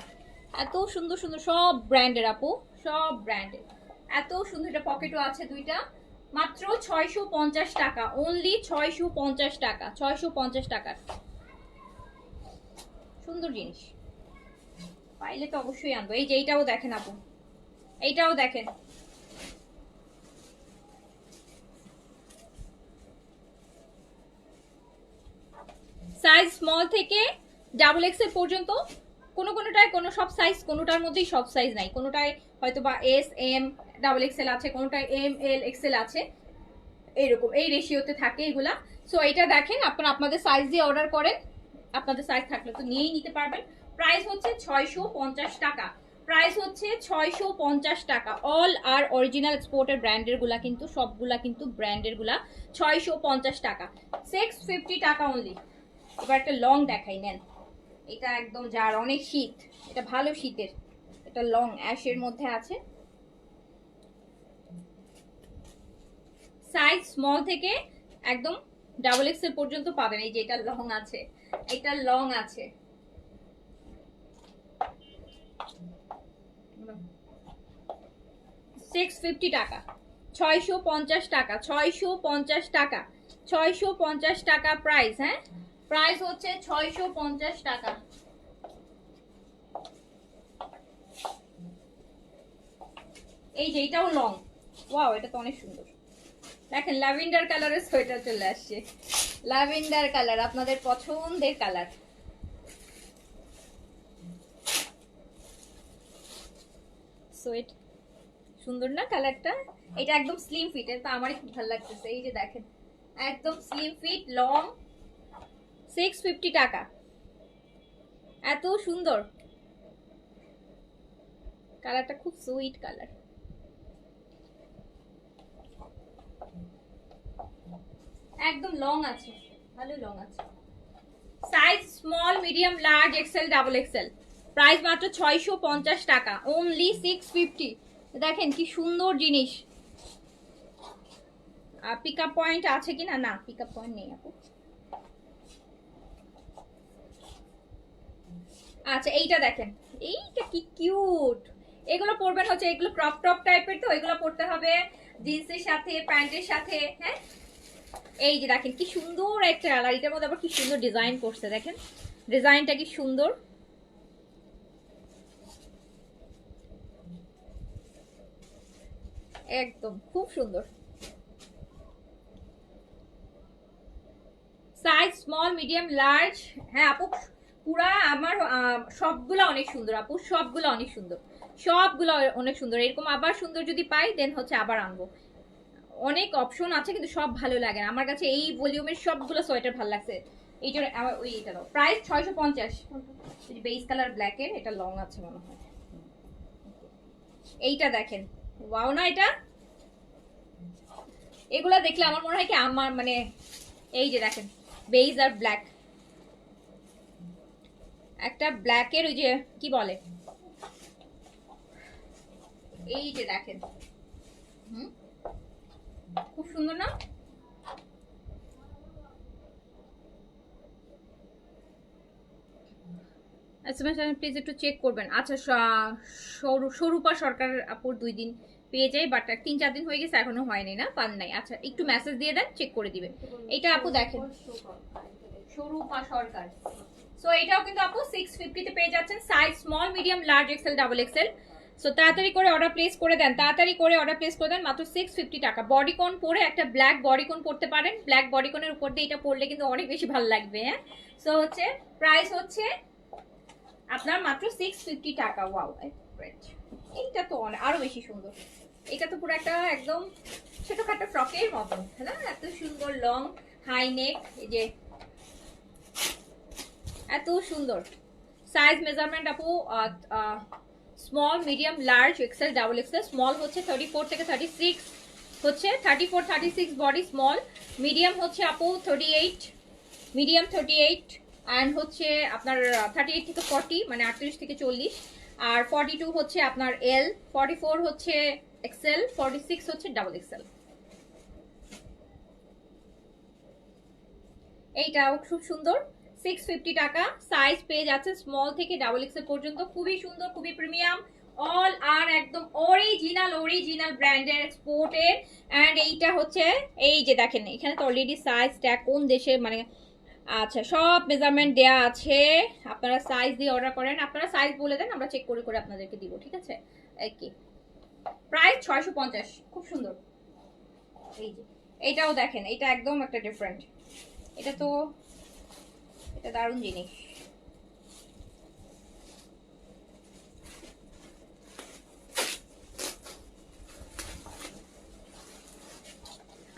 এত সুন্দর সুন্দর সব ব্র্যান্ডের আপু, সব ব্র্যান্ডের, এত সুন্দর। এটা পকেটও আছে দুইটা, মাত্র 650 টাকা অনলি, 650 টাকা, 650 টাকা। সুন্দর জিনিস, পাইলে তো অবশ্যই আনবো। এই যে এইটাও দেখেন আপু, এইটাও দেখেন, সাইজ স্মল থেকে ডাবল এক্সেল পর্যন্ত। কোনোটায় কোনো সব সাইজ, কোনোটার মধ্যেই সব সাইজ নাই, কোনোটায় হয়তো বা এস এম ডাবল এক্সেল আছে, কোনোটায় এম এল এক্সেল আছে, এইরকম এই রেশিওতে থাকে এগুলা। সো এটা দেখেন, আপনারা আপনাদের সাইজ দিয়ে অর্ডার করেন, আপনাদের সাইজ থাকলে তো নিয়েই নিতে পারবেন। প্রাইস হচ্ছে 650 টাকা, প্রাইস হচ্ছে 650 টাকা। অল আর অরিজিনাল এক্সপোর্টের ব্র্যান্ডের গুলা কিন্তু, সবগুলা কিন্তু ব্র্যান্ডের গুলা 650 টাকা, 650 টাকা অনলি। এবার একটা লং দেখাই, নেন। এটা একদম যার অনেক শীত, এটা ভালো শীতের, এটা লং অ্যাশের মধ্যে আছে। সাইজ স্মল থেকে একদম ডাবল এক্সেল পর্যন্ত পাবেন। এই যে এটা লং আছে, এটা লং আছে। $650 টাকা, 650 টাকা, 650 টাকা, 650 টাকা প্রাইস। হ্যাঁ, প্রাইস হচ্ছে 650 টাকা। এই যে এটাও লং, ওয়াও, এটা তো অনেক সুন্দর। দেখেন ল্যাভেন্ডার কালারের সোয়েটার চলে আসছে, ল্যাভেন্ডার কালার, আপনাদের পছন্দের কালার। সোয়েট সুন্দর না কালারটা? এটা একদম স্লিম ফিট, এটা আমারই খুব ভালো লাগতেছে। এই যে দেখেন একদম স্লিম ফিট লং, 650 টাকা, এত সুন্দর কালারটা, খুব সুইট কালার। একদম লং আছে, ভালো লং আছে। Size small, medium, large, XL, double XL. Price মাত্র 650 টাকা, অনলি 650। দেখেন কি সুন্দর জিনিস। পিকআপ পয়েন্ট আছে কিনা? না, পিকআপ পয়েন্ট নেই আপু। আচ্ছা এইটা দেখেন, এইটা কি কিউট। এগুলো পরবেন হচ্ছে, এগুলো ক্রপ টপ টাইপের, তো এগুলো পরতে হবে জিন্সের সাথে, প্যান্টের সাথে। হ্যাঁ, এই যে দেখেন কি সুন্দর একটা কালার, এটার মধ্যে আবার কি সুন্দর ডিজাইন করছে, দেখেন ডিজাইনটা কি সুন্দর। একদম খুব সুন্দর। Size small, medium, large. হ্যাঁ আপু, পুরা আমার সবগুলো অনেক সুন্দর আপু, সবগুলো অনেক সুন্দর, সবগুলো অনেক সুন্দর। এরকম আবার সুন্দর যদি পাই দেন হচ্ছে আবার আনবো। অনেক অপশন আছে কিন্তু সব ভালো লাগে না আমার কাছে। এই ভলিউমের সবগুলো সোয়েটার ভালো লাগছে। এইটার আমার ওই এটা দাও, প্রাইস 650। বেস কালার ব্ল্যাকের, এটা লং আছে মনে হয়। এইটা দেখেন, ওয়াও না এটা? এগুলা দেখলে আমার মনে হয় কি আমার মানে, এই যে দেখেন বেজ আর ব্ল্যাক, একটা ব্ল্যাকের ওই যে কি বলে, এই যে দেখেন, খুব সুন্দর না? প্লিজ একটু চেক করবেন। আচ্ছা, স্বরূপা সরকার আপুর 2 দিন পেয়ে যাই, বাট 3-4 দিন হয়ে গেছে এখনো হয়নি, না পান নাই। আচ্ছা একটু মেসেজ দিয়ে দেন, চেক করে দিবেন। এটা আপু দেখেন, স্বরূপা সরকার। সো এটাও কিন্তু আপু 650 তে পেয়ে যাচ্ছেন। Size small, medium, large, XL, double XL. So তাড়াতাড়ি করে অর্ডার প্লেস করে দেন, তাড়াতাড়ি করে অর্ডার প্লেস করে দেন, মাত্র 650 টাকা। বডিকন পরে একটা ব্ল্যাক বডিকন পরতে পারেন, ব্ল্যাক বডিকনের উপর দিয়ে এটা পরলে কিন্তু অনেক বেশি ভালো লাগবে। হ্যাঁ, সো হচ্ছে প্রাইস হচ্ছে আপনার মাত্র 650 টাকা। ওয়াও, এইটা তো আরো বেশি সুন্দর। এটা তো পুরো একটা একদম ছোটখাটো ফ্রকের মতো, হ্যাঁ, এত সুন্দর লং হাই নেক, এই যে এত সুন্দর। সাইজ মেজারমেন্ট আপু small, medium, large, XL, double XL. Small হচ্ছে 34 থেকে 36, হচ্ছে 34, 36 বডি স্মল। মিডিয়াম হচ্ছে আপু 38, মিডিয়াম 38, অ্যান্ড হচ্ছে আপনার 38 থেকে 40, মানে 38 থেকে 40। আর 42 হচ্ছে আপনার এল, 44 হচ্ছে এক্সেল, 46 হচ্ছে ডাবল এক্সেল। এইটাও খুব সুন্দর, 650 টাকা। সাইজ পেয়ে যাচ্ছে স্মল থেকে ডাবল এক্সেল পর্যন্ত, খুবই সুন্দর, খুবই প্রিমিয়াম। অল আর একদম অরিজিনাল, অরিজিনাল ব্র্যান্ডের, এক্সপোর্টের। এন্ড এইটা হচ্ছে, এই যে দেখেন এখানে তো অলরেডি সাইজ ট্যাগ কোন দেশে মানে, আচ্ছা সব মেজারমেন্ট দেয়া আছে। আপনারা সাইজ দিয়ে অর্ডার করেন, আপনারা সাইজ বলে দেন, আমরা চেক করে করে আপনাদেরকে দিব, ঠিক আছে? কি প্রাইস 650, খুব সুন্দর। এই যে এটাও দেখেন, এটা একদম একটা ডিফারেন্ট, এটা তো এটা দারুণ জিনিস।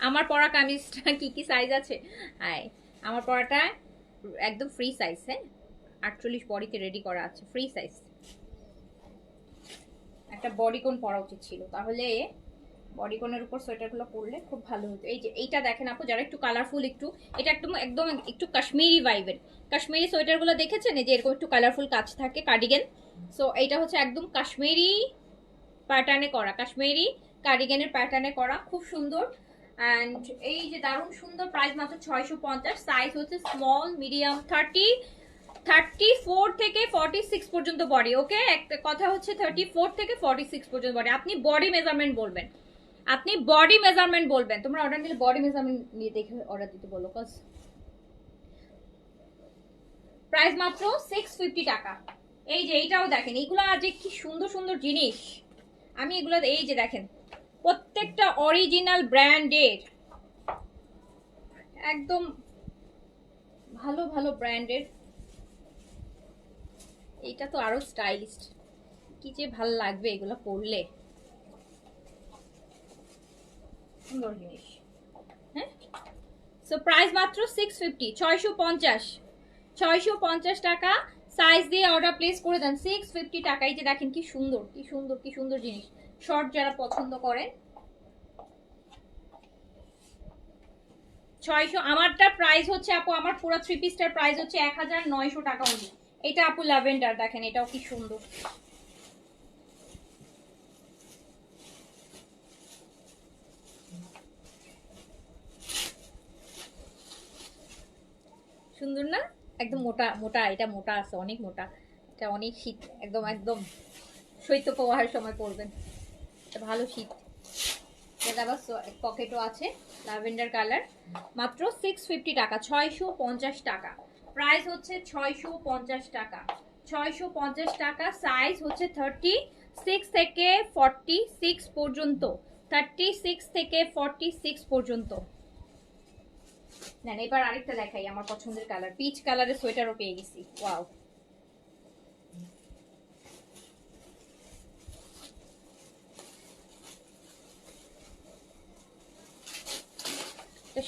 আমার পরা কামিজটা কি কি সাইজ আছে? হাই, আমার পরাটা একদম ফ্রি সাইজ। হ্যাঁ, 48 বডিতে রেডি করা আছে, ফ্রি সাইজ। একটা বডি কোন পরা উচিত ছিল, তাহলে বডিকনের উপর সোয়েটারগুলো পরলে খুব ভালো হতো। এই যে এইটা দেখেন আপু, যারা একটু কালারফুল, একটু এটা একদম একদম একটু কাশ্মীরি ভাইবের, কাশ্মীরি সোয়েটারগুলো দেখেছেন এই যে এরকম একটু কালারফুল কাজ থাকে, কার্ডিগান। সো এইটা হচ্ছে একদম কাশ্মীরি প্যাটার্নে করা, কাশ্মীরি কার্ডিগানের প্যাটার্নে করা, খুব সুন্দর। অ্যান্ড এই যে দারুণ সুন্দর, প্রাইস মাত্র 650, সাইজ হচ্ছে স্মল, মিডিয়াম, 34 থেকে 46 পর্যন্ত বডি। ওকে, একটা কথা হচ্ছে 34 থেকে 46 পর্যন্ত বডি। আপনি বডি মেজারমেন্ট বলবেন, আপনি বডি মেজারমেন্ট বলবেন। তোমরা অর্ডার নিলে বডি মেজারমেন্ট নিয়ে দেখে অর্ডার দিতে বলো, কজ প্রাইস মাত্র 650 টাকা। এই যে এইটাও দেখেন, এইগুলো আজ কি সুন্দর সুন্দর জিনিস। আমি এগুলো এই যে দেখেন প্রত্যেকটা অরিজিনাল ব্র্যান্ডের, একদম ভালো ভালো ব্র্যান্ডের। এইটা তো আরো স্টাইলিস্ট, কি যে ভালো লাগবে এগুলো পরলে, সুন্দর জিনিস। হ্যাঁ, সো প্রাইস মাত্র 650, 650 টাকা। সাইজ দিয়ে অর্ডার প্লেস করে দেন, 650 টাকা। এই যে দেখেন কি সুন্দর কি সুন্দর কি সুন্দর জিনিস। শর্ট যারা পছন্দ করেন, 600। আমারটা প্রাইস হচ্ছে আপু, আমার পুরো 3 পিসটার প্রাইস হচ্ছে 1900 টাকা অনলি। এটা আপু ল্যাভেন্ডার, দেখেন এটাও কি সুন্দর। সুন্দর না, একদম মোটা মোটা, এটা মোটা আছে, অনেক মোটা, এটা অনেক শীত, একদম একদম শৈত্য প্রবাহের সময় পরবেন, এটা ভালো শীত। এটা আবার পকেটও আছে, ল্যাভেন্ডার কালার। মাত্র 650 টাকা, 650 টাকা। প্রাইস হচ্ছে 650 টাকা, 650 টাকা। সাইজ হচ্ছে 36 থেকে 46 পর্যন্ত, 36 থেকে 46 পর্যন্ত। না এবার আরেকটা দেখাই, আমার পছন্দের কালার, পিচ কালারের সোয়েটারও পেয়ে গেছি। ওয়াও,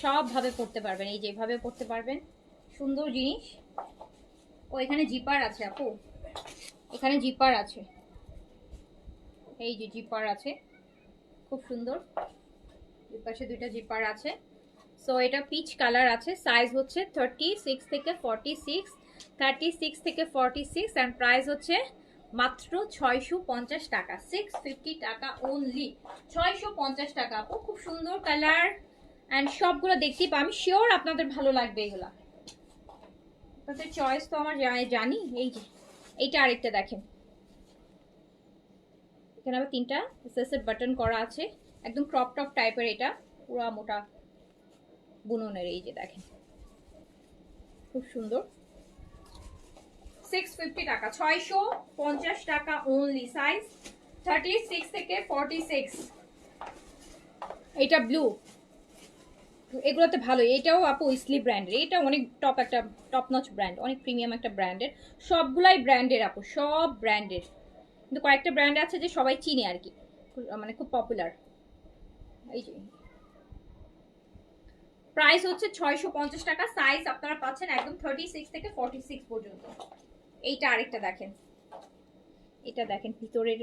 সব ভাবে পড়তে পারবেন, এই যে এভাবে পড়তে পারবেন, সুন্দর জিনিস। ও এখানে জিপার আছে আপু, এখানে জিপার আছে, এই যে জিপার আছে, খুব সুন্দর, দুই পাশে দুইটা জিপার আছে। সো এটা পিচ কালার আছে, সাইজ হচ্ছে 36 থেকে 46, 36 থেকে 46, এন্ড প্রাইস হচ্ছে মাত্র 650 টাকা, 650 টাকা অনলি, 650 টাকা আপু। খুব সুন্দর কালার এন্ড সবগুলো দেখতেই পাই, আমি শিওর আপনাদের ভালো লাগবে এগুলা, আপনাদের চয়েস তো আমার জানি। এই যে এইটা আরেকটা দেখেন, এখানে আবার 3টা সেট বাটন করা আছে, একদম ক্রপ টপ টাইপের, এটা পুরো মোটা বুননের। এই যে দেখেন খুব সুন্দর, 650 টাকা, 650 টাকা অনলি, সাইজ 36 থেকে 46। এটা ব্লু, এগুলোতে ভালো। এটাও আপু ইসলি ব্র্যান্ডের, এটা অনেক টপ একটা টপ নচ ব্র্যান্ড, অনেক প্রিমিয়াম একটা ব্র্যান্ডের, সবগুলাই ব্র্যান্ডের আপু, সব ব্র্যান্ডের, কিন্তু কয়েকটা ব্র্যান্ড আছে যে সবাই চিনে আর কি, মানে খুব পপুলার। এই যে প্রাইস হচ্ছে 650 টাকা, সাইজ আপনারা পাচ্ছেন একদম 36 থেকে 46 পর্যন্ত। এইটা আরেকটা দেখেন, এটা দেখেন ভিতরের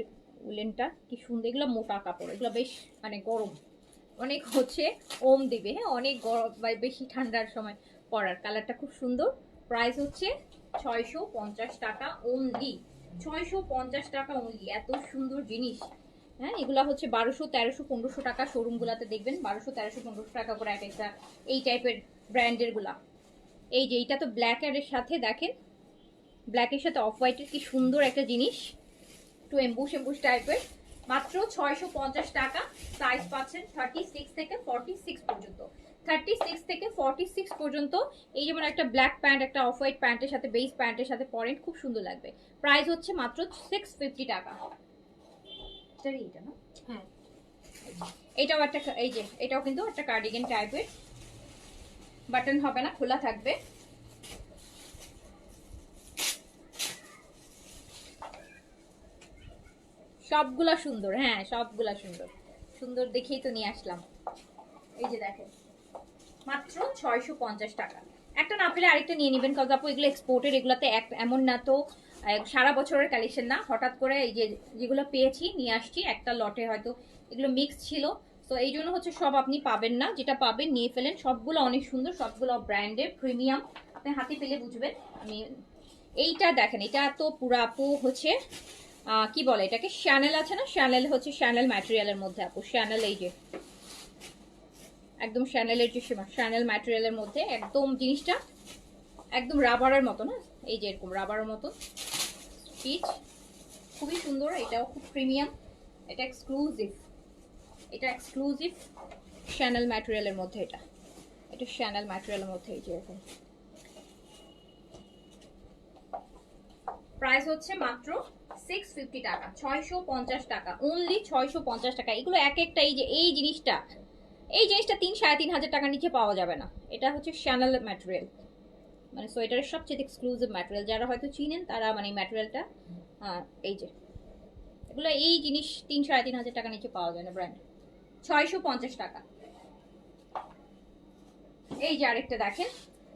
উলেনটা কি সুন্দর, এগুলো মোটা কাপড়, এগুলো বেশ মানে গরম, অনেক হচ্ছে ওম দিবে, হ্যাঁ অনেক গরম বা বেশি ঠান্ডার সময় পরার। কালারটা খুব সুন্দর, প্রাইস হচ্ছে 650 টাকা অনলি, 650 টাকা অনলি। এত সুন্দর জিনিস, হ্যাঁ এগুলা হচ্ছে 1200, 1300, 1500 টাকা, শোরুম গুলাতে দেখবেন 1200, 1300, 1500 টাকা করে এক একটা এই টাইপের ব্র্যান্ডের গুলা। এই যে এইটা তো ব্ল্যাক এর সাথে দেখেন, ব্ল্যাকের সাথে অফ হোয়াইটের কি সুন্দর একটা জিনিস, একটু এম্বুশ এম্বুশ টাইপের, মাত্র 650 টাকা। সাইজ পাচ্ছেন 36 থেকে 46 পর্যন্ত, 36 থেকে 46 পর্যন্ত। এই যেমন একটা ব্ল্যাক প্যান্ট, একটা অফ হোয়াইট প্যান্টের সাথে, বেস প্যান্টের সাথে পরেন, খুব সুন্দর লাগবে। প্রাইস হচ্ছে মাত্র 650 টাকা। এটা না, হ্যাঁ এটাও একটা, এই যে এটাও কিন্তু একটা কার্ডিগান টাইপের, বাটন হবে না, খোলা থাকবে। সবগুলা সুন্দর, হ্যাঁ সবগুলা সুন্দর, সুন্দর দেখেই তো নিয়ে আসলাম। এই যে দেখেন মাত্র 650 টাকা। একটা না পেলে আরেকটা নিয়ে নেবেন, কারণ আপু এগুলো এক্সপোর্টের, এগুলাতে এমন না তো সারা বছরের কালেকশন না, হঠাৎ করে এই যে যেগুলো পেয়েছি নিয়ে আসছি, একটা লটে হয়তো এগুলো মিক্স ছিল, তো এই জন্য হচ্ছে সব আপনি পাবেন না, যেটা পাবেন নিয়ে ফেলেন। সবগুলো অনেক সুন্দর, সবগুলো ব্র্যান্ডের প্রিমিয়াম, আপনি হাতে পেলে বুঝবেন। আমি এইটা দেখেন, এটা তো পুরো আপু হচ্ছে কি বলে এটাকে, শ্যানেল আছে না, শ্যানেল হচ্ছে শ্যানেল ম্যাটেরিয়ালের মধ্যে আপু, শ্যানেল এই যে একদম শ্যানেলের যে শ্যানেল ম্যাটেরিয়ালের মধ্যে একদম জিনিসটা একদম রাবারের মতো না, এই যে এরকম রাবারের মতো স্টিচ, খুবই সুন্দর। এটাও খুব প্রিমিয়াম, এটা এক্সক্লুসিভ, এটা এক্সক্লুসিভ শ্যানেল ম্যাটেরিয়ালের মধ্যে, এটা শ্যানেল ম্যাটেরিয়ালের মধ্যে এই যে এরকম। প্রাইস হচ্ছে মাত্র 650 টাকা, 650 টাকা, অনলি 650 টাকা। এগুলো এক একটা এই যে এই জিনিসটা 3-3.5 হাজার টাকার নিচে পাওয়া যাবে না। এটা হচ্ছে শ্যানেল ম্যাটেরিয়াল, মানে সোয়েটারের সবচেয়ে এক্সক্লুসিভ ম্যাটেরিয়াল। যারা হয়তো চিনেন তারা মানে ম্যাটেরিয়ালটা এই যে এগুলো এই জিনিস 3-3.5 হাজার টাকার নিচে পাওয়া যায় না ব্র্যান্ড, 650 টাকা। এই যে আরেকটা দেখেন,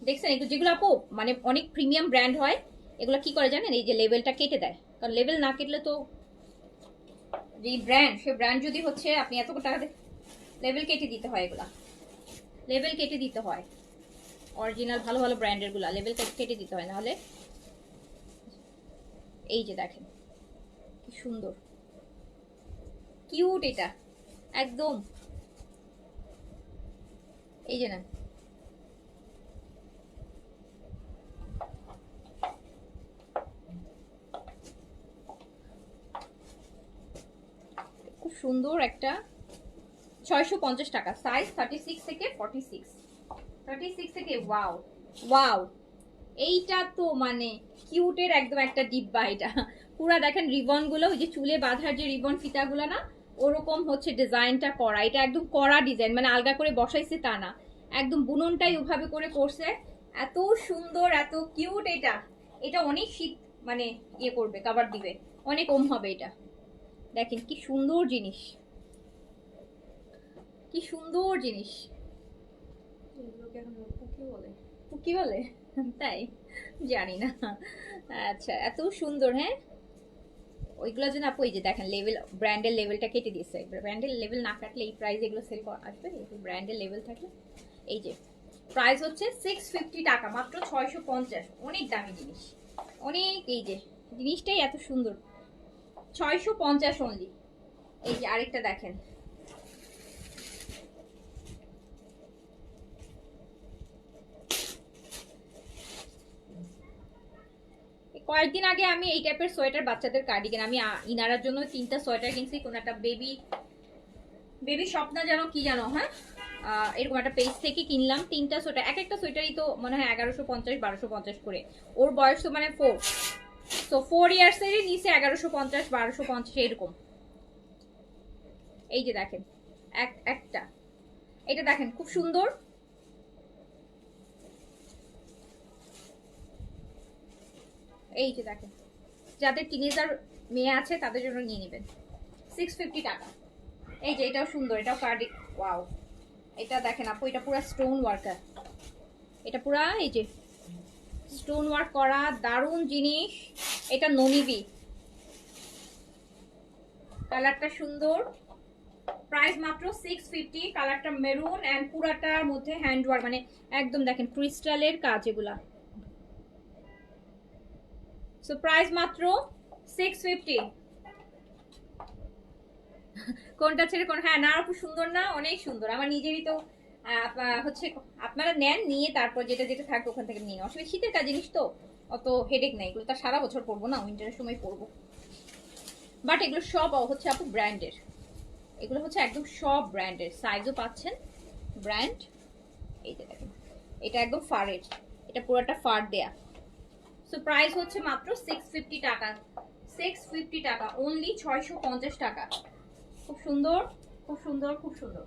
দেখছেন এগুলো যেগুলো আপু মানে অনেক প্রিমিয়াম ব্র্যান্ড হয়, এগুলো কি করে জানেন, এই যে লেভেলটা কেটে দেয়, কারণ লেভেল না কেটলে তো যে ব্র্যান্ড, সে ব্র্যান্ড যদি হচ্ছে আপনি এত টাকা লেভেল কেটে দিতে হয়, এগুলা লেভেল কেটে দিতে হয়, অরিজিনাল ভালো ভালো ব্র্যান্ডের গুলা লেভেল কেটে দিতে হয়, নাহলে। এই যে দেখেন কি সুন্দর কিউট, এটা একদম এই যে না, খুব সুন্দর একটা, 650 টাকা, সাইজ 36 থেকে 46, 36 থেকে। ওয়াও ওয়াও, এইটা তো মানে কিউটের একদম একটা ডিব্বা। এটা পুরা দেখেন রিবন গুলো, ওই যে চুলে বাঁধার যে রিবন ফিতাগুলো না, ওরকম হচ্ছে ডিজাইনটা করা। এটা একদম করা ডিজাইন, মানে আলগা করে বসাইছে তা না, একদম বুননটাই ওভাবে করে করছে। এত সুন্দর, এত কিউট। এটা এটা অনেক শীত মানে ইয়ে করবে, কাভার দিবে, অনেক কম হবে এটা। দেখেন কি সুন্দর জিনিস, কি সুন্দর জিনিস। কি বলে তাই জানি না। আচ্ছা এত সুন্দর। হ্যাঁ ওইগুলোর জন্য আপু এই যে দেখেন লেভেল, ব্র্যান্ডের লেভেলটা কেটে দিয়েছে। ব্র্যান্ডের লেভেল না কাটলে এই প্রাইস এগুলো সেল আসবে, ব্র্যান্ডের লেভেল থাকে। এই যে প্রাইস হচ্ছে 650 টাকা, মাত্র 650। অনেক দামি জিনিস, অনেক, এই যে জিনিসটাই এত সুন্দর, 650 অনলি। এই যে আরেকটা দেখেন, কয়েকদিন আগে আমি এই টাইপের সোয়েটার, বাচ্চাদের কার্ডিগান, আমি ইনারার জন্য 3টা সোয়েটার কিনছি। কোন একটা বেবি স্বপ্না যেন কি জানো, হ্যাঁ এরকম একটা পেজ থেকে কিনলাম 3টা সোয়েটার। এক একটা সোয়েটারই তো মনে হয় 1150-1250 করে। ওর বয়স তো মানে 4, তো 4 ইয়ার্সেরই নিচে 1150-1250 এরকম। এই যে দেখেন একটা, এটা দেখেন খুব সুন্দর। এই যে দেখেন, যাদের টিনেজার মেয়ে আছে তাদের জন্য নিয়ে নেবেন, 650 টাকা। এই যে এটাও সুন্দর, এটাও কার্ডি, ওয়াও। এটা দেখেন আপু, এটা পুরো স্টোন ওয়ার্কার, এটা পুরা এই যে স্টোন ওয়ার্ক করা, দারুণ জিনিস। এটা ননিবি, কালারটা সুন্দর। প্রাইস মাত্র 650, কালারটা মেরুন এন্ড পুরাটার মধ্যে হ্যান্ড ওয়ার্ক, মানে একদম দেখেন ক্রিস্টালের কাজ এগুলা। সো প্রাইস মাত্র 650। কোনটা ছেড়ে কোন, হ্যাঁ না খুব সুন্দর না, অনেক সুন্দর। আমার নিজেরই তো হচ্ছে, আপনারা নেন, নিয়ে তারপর যেটা যেটা থাকবে ওখান থেকে নিন, অসুবিধা। শীতের কাজ জিনিস তো অত হেডেক নেই, এগুলো তো সারা বছর পরবো না, উইন্টারের সময় পরবো। বাট এগুলো সব হচ্ছে আপু ব্র্যান্ডের, এগুলো হচ্ছে একদম সব ব্র্যান্ডের। সাইজও পাচ্ছেন ব্র্যান্ড। এই যে দেখেন এটা একদম ফারের, এটা পুরোটা ফার দেয়া। সো প্রাইস হচ্ছে মাত্র 650 টাকা, 650 টাকা অনলি, 650 টাকা। খুব সুন্দর, খুব সুন্দর, খুব সুন্দর।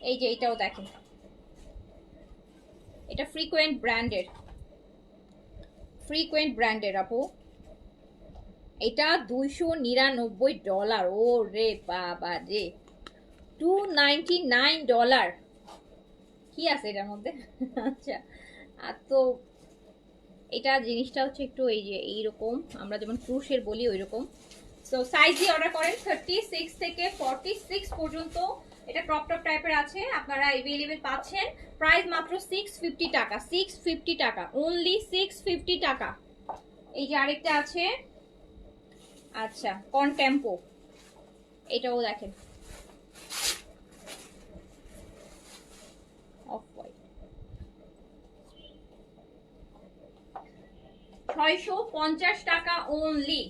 এই যে এটাও দেখেন, এটা ফ্রিকোয়েন্ট ব্র্যান্ডের, ফ্রিকোয়েন্ট ব্র্যান্ডের আপু। এটা $299। ও রে বাবা রে, $299। কি আছে এটার মধ্যে? আচ্ছা, আর তো এটা জিনিসটা হচ্ছে একটু এই যে এইরকম, আমরা যেমন ক্রুশের বলি ওই রকম, সো সাইজ দিয়ে অর্ডার করেন 36 থেকে 46 পর্যন্ত। এটা ক্রপ টপ টাইপের আছে, আপনারা अवेलेबल পাচ্ছেন। প্রাইস মাত্র 650 টাকা, 650 টাকা, অনলি 650 টাকা। এই যে আরেকটা আছে, আচ্ছা কনটেম্পো, এটাও দেখেন অফ হোয়াইট, 650 টাকা অনলি,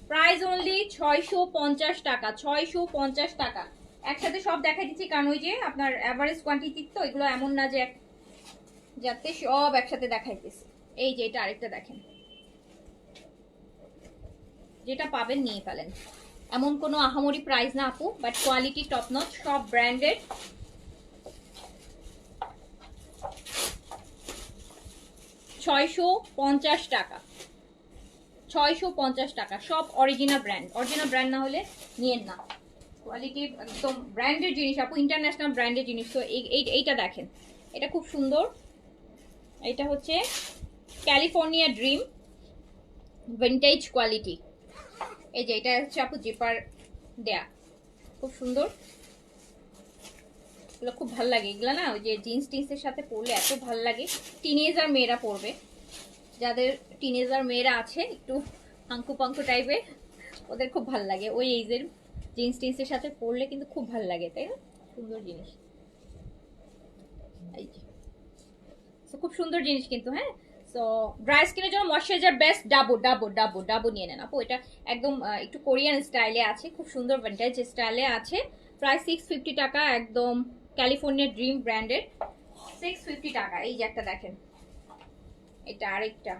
প্রাইস অনলি 650 টাকা, 650 টাকা। একসাথে সব দেখাই দিচ্ছি কারণ ওই যে আপনার এভারেজ কোয়ান্টিটি তো, এগুলো এমন না যে যাতে সব একসাথে দেখাইতেছি। এই যে এটা আরেকটা দেখেন, যেটা পাবেন নিয়ে ফেলেন, এমন কোনো আহামরি প্রাইস না আপু, বাট কোয়ালিটি টপ নচ, সব ব্র্যান্ডেড। $650 টাকা, 650 টাকা, সব অরিজিনাল ব্র্যান্ড। অরিজিনাল ব্র্যান্ড না হলে নিয়েন না, কোয়ালিটি একদম ব্র্যান্ডেড জিনিস আপু, ইন্টারন্যাশনাল ব্র্যান্ডেড জিনিস। তো এইটা দেখেন, এটা খুব সুন্দর। এটা হচ্ছে ক্যালিফোর্নিয়া ড্রিম, ভিন্টেজ কোয়ালিটি। এই যে এটা হচ্ছে আপু জিপার দেয়া, খুব সুন্দর, এগুলো খুব ভালো লাগে। এগুলো না ওই যে জিন্স টিন্সের সাথে পরলে এত ভালো লাগে। টিনেজার মেয়েরা পরবে, যাদের টিনেজার মেয়েরা আছে একটু আঙ্কু পাঙ্কু টাইপের, ওদের খুব ভালো লাগে। ওই এইজের জিন্স টিন্সের সাথে পরলে কিন্তু খুব ভালো লাগে, তাই না? সুন্দর জিনিস, এই যে খুব সুন্দর জিনিস কিন্তু। হ্যাঁ, সো ড্রাই স্কিনের জন্য ময়শ্চারাইজার বেস্ট ডাবো ডাবো ডাবো ডাবো নিয়ে নেন আপু। এটা একদম একটু কোরিয়ান স্টাইলে আছে, খুব সুন্দর ভিন্টেজ স্টাইলে আছে। প্রায় 650 টাকা, একদম ক্যালিফোর্নিয়া ড্রিম ব্র্যান্ডেড, 650 টাকা। এই যে একটা দেখেন, এটা আরেকটা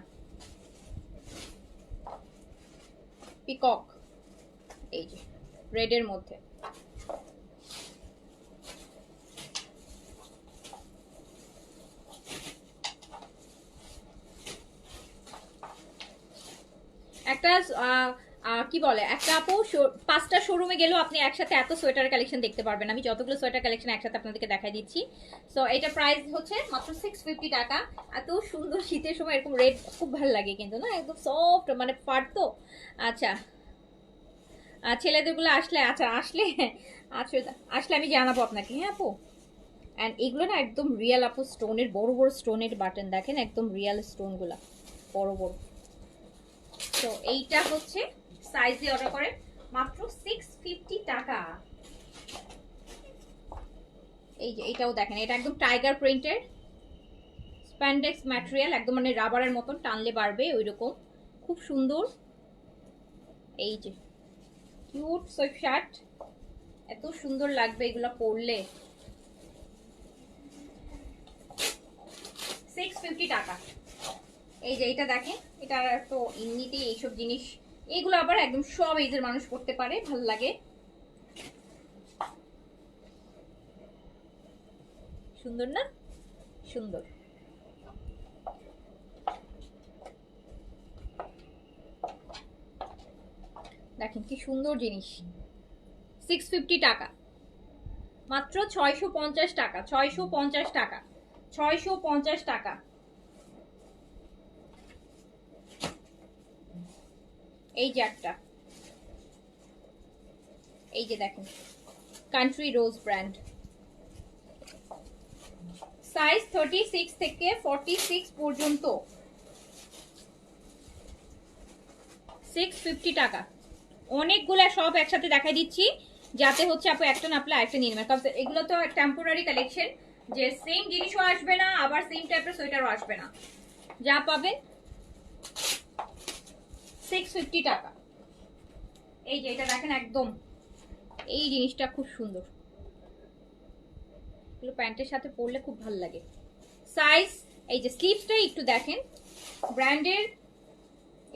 পিকক, এই যে রেডের মধ্যে, একটা কি বলে, একটা আপু 5টা শোরুমে গেলেও আপনি একসাথে এত সোয়েটার কালেকশন দেখতে পারবেন। আমি যতগুলো সোয়েটার কালেকশন একসাথে আপনাদেরকে দেখাই দিচ্ছি। সো এটা প্রাইস হচ্ছে মাত্র 650 টাকা। এত সুন্দর শীতের সময় এরকম রেড খুব ভালো লাগে কিন্তু না, একদম সফট মানে পার তো। আচ্ছা ছেলেদেরগুলো আসলে, আচ্ছা আসলে আসলে আমি জানাবো আপনাকে। হ্যাঁ আপু, অ্যান্ড এগুলো না একদম রিয়েল আপু, স্টোনের বড় বড় স্টোনের বাটন দেখেন, একদম রিয়েল স্টোনগুলা বড় বড়। তো এইটা হচ্ছে সাইজ দিয়ে অর্ডার করেন মাত্র 650 টাকা। এই যে এটাও দেখেন, এটা একদম টাইগার প্রিন্টের স্প্যান্ডেক্স ম্যাটেরিয়াল, একদম মানে রাবারের মতন, টানলে বাড়বে ওইরকম, খুব সুন্দর। এই যে কিউট সোয়েট শার্ট, এত সুন্দর লাগবে এগুলো পরলে। 650 টাকা। এই যে এটা দেখেন, এটা তো এমনিতেই এইসব জিনিস, এগুলো আবার একদম সব এজের মানুষ পড়তে পারে, ভালো লাগে, সুন্দর না? সুন্দর। দেখেন কি সুন্দর জিনিস, 650 টাকা, মাত্র 650 টাকা, 650 টাকা, 650 টাকা। এই যে একটা, এই যে দেখেন কান্ট্রি রোজ ব্র্যান্ড, সাইজ 36 থেকে 46 পর্যন্ত, 650 টাকা। অনেকগুলা সব একসাথে দেখাই দিচ্ছি যাতে হচ্ছে আপু একটা না আপনি আরেকটা নিয়ে নেবেন, কারণ এগুলো তো টেম্পোরারি কালেকশন, যে সেম জিনিসও আসবে না আবার সেম টাইপের সোয়েটারও আসবে না, যা পাবেন 650 টাকা। এই যে এটা দেখেন, একদম এই জিনিসটা খুব সুন্দর, এগুলো প্যান্টের সাথে পরলে খুব ভালো লাগে। সাইজ, এই যে স্লিভসটা একটু দেখেন ব্র্যান্ডের,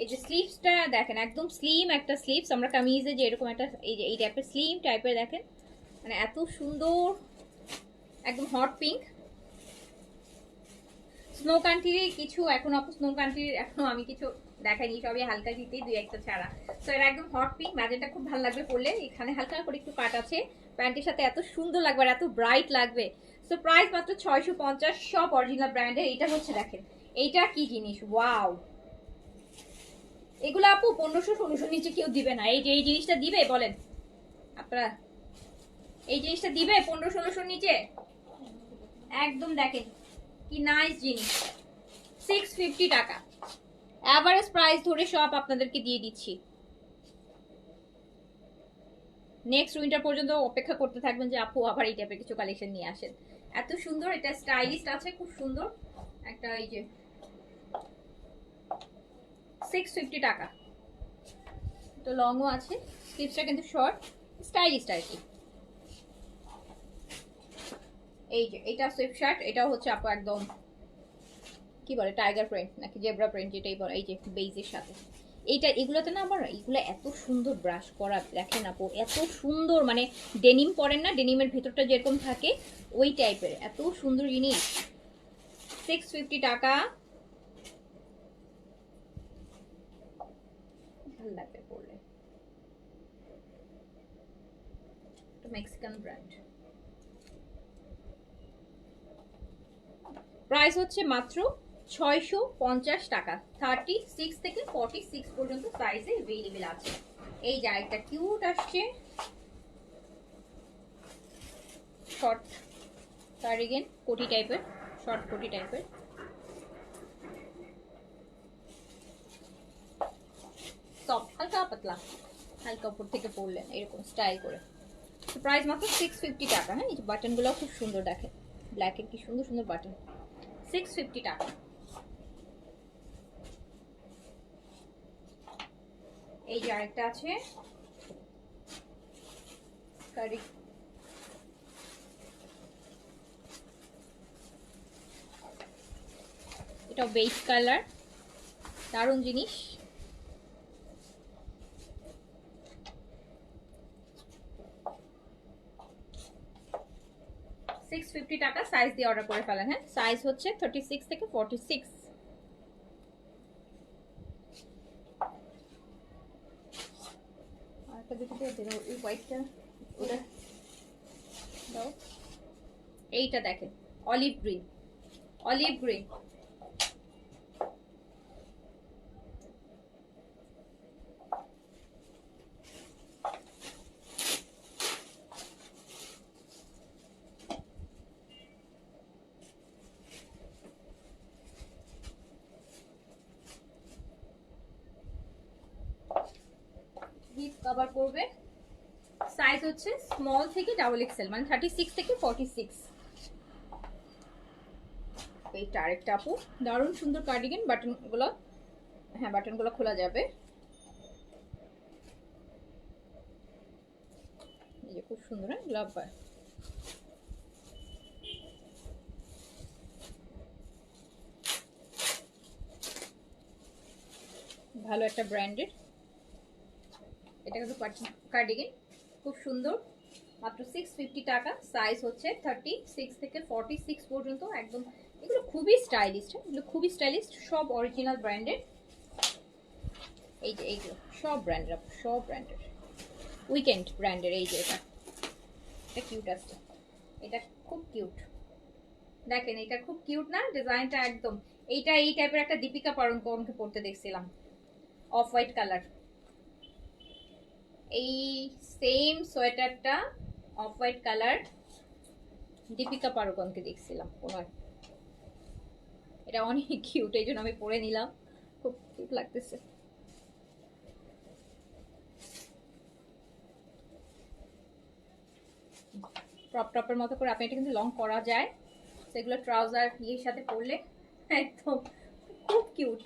এই যে স্লিভসটা দেখেন একদম স্লিম একটা স্লিভস, আমরা কামিজে যে এরকম একটা এই যে এই টাইপের স্লিম টাইপের দেখেন, মানে এত সুন্দর, একদম হট পিঙ্ক। স্নো কান্ট্রির কিছু এখন আপু, স্নো কান্ট্রির এখনো আমি কিছু দেখাইনি, সবই হালকা শীতেই দুই একটা ছাড়া। তো এটা একদম হট পিঙ্ক, ম্যাজেন্টা খুব ভালো লাগবে পরলে, এখানে হালকা করে একটু কাট আছে, প্যান্টের সাথে এত সুন্দর লাগবে আর এত ব্রাইট লাগবে। সো প্রাইস মাত্র 650, সব অরিজিনাল ব্র্যান্ডের। এইটা হচ্ছে দেখেন, এইটা কি জিনিস, ওয়াও, এগুলো আপু 1500-1600 নিচে কেউ দিবে না। এই যে এই জিনিসটা দিবে বলেন আপনারা, এই জিনিসটা দিবে 1500-1600 নিচে? একদম দেখেন কি নাইস জিনিস, 650 টাকা এভারেজ প্রাইস ধরে সব আপনাদেরকে দিয়ে দিচ্ছি। নেক্সট উইন্টার পর্যন্ত অপেক্ষা করতে থাকবেন যে আপু আবার এই টাইপের কিছু কালেকশন নিয়ে আসেন। এত সুন্দর, এটা স্টাইলিশ আছে, খুব সুন্দর একটা। এই যে 650 টাকা, তো লংও আছে, স্লিভসটা কিন্তু শর্ট, স্টাইলিশ আর কি। এই যে এটা সুইফট শার্ট, এটাও হচ্ছে আপু একদম কি বলে টাইগার প্রিন্ট নাকি জেব্রা প্রিন্ট যেটাই বলে, এই যে বেইজের সাথে এইটা। এগুলোতে না আমার এগুলো এত সুন্দর ব্রাশ করা, দেখেন আপু এত সুন্দর, মানে ডেনিম পরেন না, ডেনিমের ভেতরটা যেরকম থাকে ওই টাইপের, এত সুন্দর জিনিস। 650 টাকা, ভালো লাগবে পরলে। মেক্সিকান ব্র্যান্ড, প্রাইস হচ্ছে মাত্র 650 টাকা। 36 থেকে 46 পর্যন্ত সাইজে अवेलेबल আছে। এই যে একটা কিউট আসছে শর্ট কার্ডিগান, কোটি টাইপের, শর্ট কোটি টাইপের, সফট, হালকা পাতলা, হালকা উপর থেকে পরলেন এরকম স্টাইল করে। প্রাইস মাত্র 650 টাকা। হ্যাঁ, এই যে বাটনগুলো খুব সুন্দর, দেখেন ব্ল্যাকের কি সুন্দর সুন্দর বাটন, 650 টাকা। এই যে আরেকটা আছে এটা বেজ কালার, দারুণ জিনিস। $650 টাকা, সাইজ দিয়ে অর্ডার করে ফেলেন। হ্যাঁ, সাইজ হচ্ছে 36 থেকে 46। আরেকটা দুটো দিয়ে দেন, ওই হোয়াইটটা ওটা দাও। এইটা দেখেন olive green, olive green, hip cover করবে। সাইজ হচ্ছে স্মল থেকে ডাবল এক্সেল, মানে 36 থেকে 46। এইটা আরেকটা আপু, দারুণ সুন্দর কার্ডিগান, বাটনগুলো, হ্যাঁ বাটনগুলো খোলা যাবে। এই যে খুব সুন্দর, হ্যাঁ লাভ বার, ভালো একটা ব্র্যান্ডের। এটা কিন্তু কার্ডিগান, খুব সুন্দর, মাত্র 650 টাকা। সাইজ হচ্ছে 36 থেকে 46 পর্যন্ত, একদম এগুলো খুবই স্টাইলিশ, এগুলো খুবই স্টাইলিশ, সব অরিজিনাল ব্র্যান্ডের। এই যে এইগুলো সব ব্র্যান্ডের, সব ব্র্যান্ডের, উইকেন্ড ব্র্যান্ডের। এই যে এটা কিউট আছে, এটা খুব কিউট, দেখেন এটা খুব কিউট না ডিজাইনটা একদম। এইটা এই টাইপের একটা দীপিকা পাড়ুকোনকে পড়তে দেখছিলাম, অফ হোয়াইট কালার, এই সেম সোয়েটারটা অফ হোয়াইট কালার দীপিকা পাড়ুকোনকে দেখছিলাম ওনার। এটা অনেক কিউট, এই জন্য আমি পরে নিলাম, খুব কিউট লাগতেছে। ক্রপ টপের মতো করে আপনি এটা কিন্তু লং করা যায়, সেগুলো ট্রাউজার ইয়ের সাথে পরলে একদম খুব কিউট,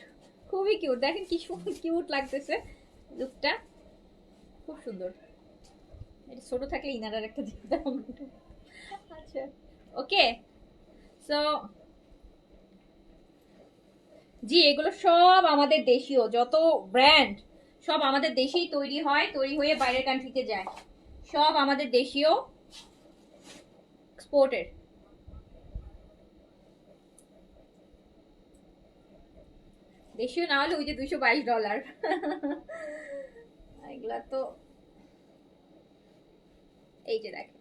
খুবই কিউট। দেখেন কি সুন্দর কিউট লাগতেছে লুকটা, খুব সুন্দর। এটা ছোট থাকলে ইনারার একটা দিতাম। আচ্ছা ওকে, সো জি এগুলো সব আমাদের দেশীয়, যত ব্র্যান্ড সব আমাদের দেশেই তৈরি হয়, তৈরি হয়ে বাইরের কান্ট্রিতে যায়, সব আমাদের দেশীয় এক্সপোর্টের। দেশীয় না হলে ওই যে $222 এগুলা তো। এই যে দেখেন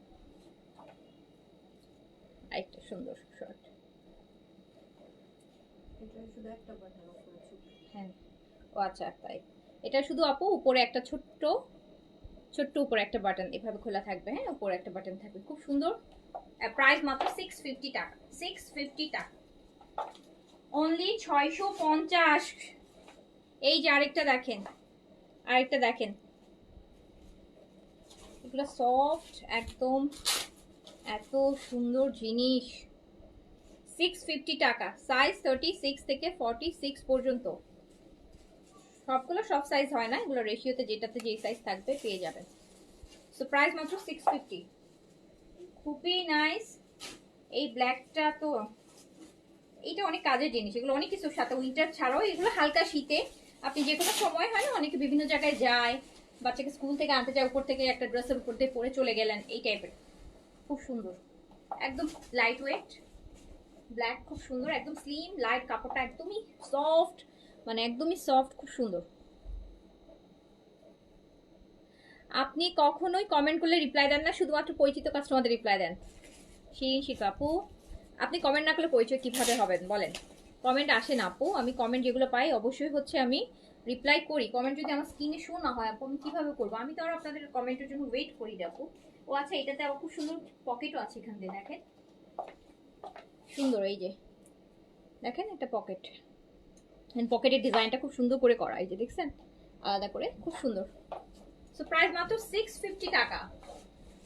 একটা সুন্দর শর্ট, হ্যাঁ ও আচ্ছা তাই, এটা শুধু আপু উপরে একটা ছোট্ট ছোট্ট উপরে একটা বাটন এভাবে খোলা থাকবে, হ্যাঁ উপরে একটা বাটন থাকবে, খুব সুন্দর। প্রাইস মাত্র 650 টাকা, 650 টাকা অনলি, 650। এই যে আরেকটা দেখেন, আরেকটা দেখেন, এগুলো সফট একদম, এত সুন্দর জিনিস। 650 টাকা, সাইজ 36 থেকে 46 পর্যন্ত, সবগুলো সব সাইজ হয় না, এগুলো রেশিওতে যেটাতে যেই সাইজ থাকবে পেয়ে যাবেন। সো প্রাইস মাত্র 650, খুবই নাইস। এই ব্ল্যাকটা তো এটা অনেক কাজের জিনিস, এগুলো অনেক কিছুর সাথে, উইন্টার ছাড়াও এগুলো হালকা শীতে আপনি যে কোনো সময় হয় না, অনেকে বিভিন্ন জায়গায় যায়, বাচ্চাকে স্কুল থেকে আনতে যায়, উপর থেকে একটা ড্রেসের উপর দিয়ে পরে চলে গেলেন, এই টাইপের, খুব সুন্দর, একদম লাইট ওয়েট ব্ল্যাক, খুব সুন্দর, একদম স্লিম লাইট, কাপড়টা একদমই সফট, মানে একদমই সফট, খুব সুন্দর। আপনি কখনোই কমেন্ট করলে রিপ্লাই দেন না, শুধুমাত্র পরিচিত কাস্টমারদের রিপ্লাই দেন। শিরিন শিখা আপু, আপনি কমেন্ট না করলে পরিচয় কিভাবে হবেন বলেন? কমেন্ট আসে না আপু, আমি কমেন্ট যেগুলো পাই অবশ্যই হচ্ছে আমি রিপ্লাই করি। কমেন্ট যদি আমার স্ক্রিনে শো না হয় আপু, আমি কিভাবে করবো? আমি তো আর আপনাদের কমেন্টের জন্য ওয়েট করি আপু। ও আচ্ছা, এটাতে আবার খুব সুন্দর পকেটও আছে, এখান দিয়ে দেখেন, সুন্দর, এই যে দেখেন একটা পকেট, পকেটের ডিজাইনটা খুব সুন্দর করে করা, এই যে দেখছেন আলাদা করে, খুব সুন্দর। সো প্রাইস মাত্র 650 টাকা,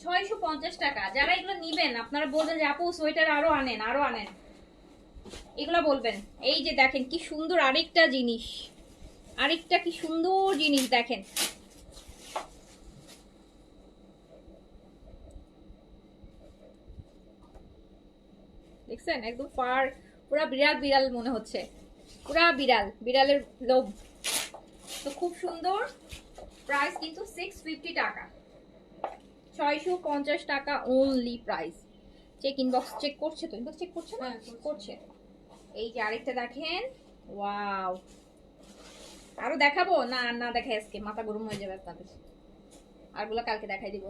650 টাকা। যারা এগুলো নিবেন আপনারা বলবেন যে আপু সোয়েটার আরো আনেন, আরো আনেন, এগুলো বলবেন। এই যে দেখেন কি সুন্দর আরেকটা জিনিস, আরেকটা কি সুন্দর জিনিস দেখেন, দেখছেন একদম ফার, পুরা বিড়াল বিড়াল মনে হচ্ছে, পুরা বিড়াল, বিড়ালের লোভ। তো খুব সুন্দর, প্রাইস কিন্তু 650 টাকা, 650 টাকা only price. Check inbox check করছে তো, ইনবক্স চেক করছে না? করছে। এই যে আরেকটা দেখেন, ওয়াও, আরো দেখাবো না? না দেখাই আজকে, মাথা গরম হয়ে যাবে আপনাদের, আরগুলো কালকে দেখাই দিব।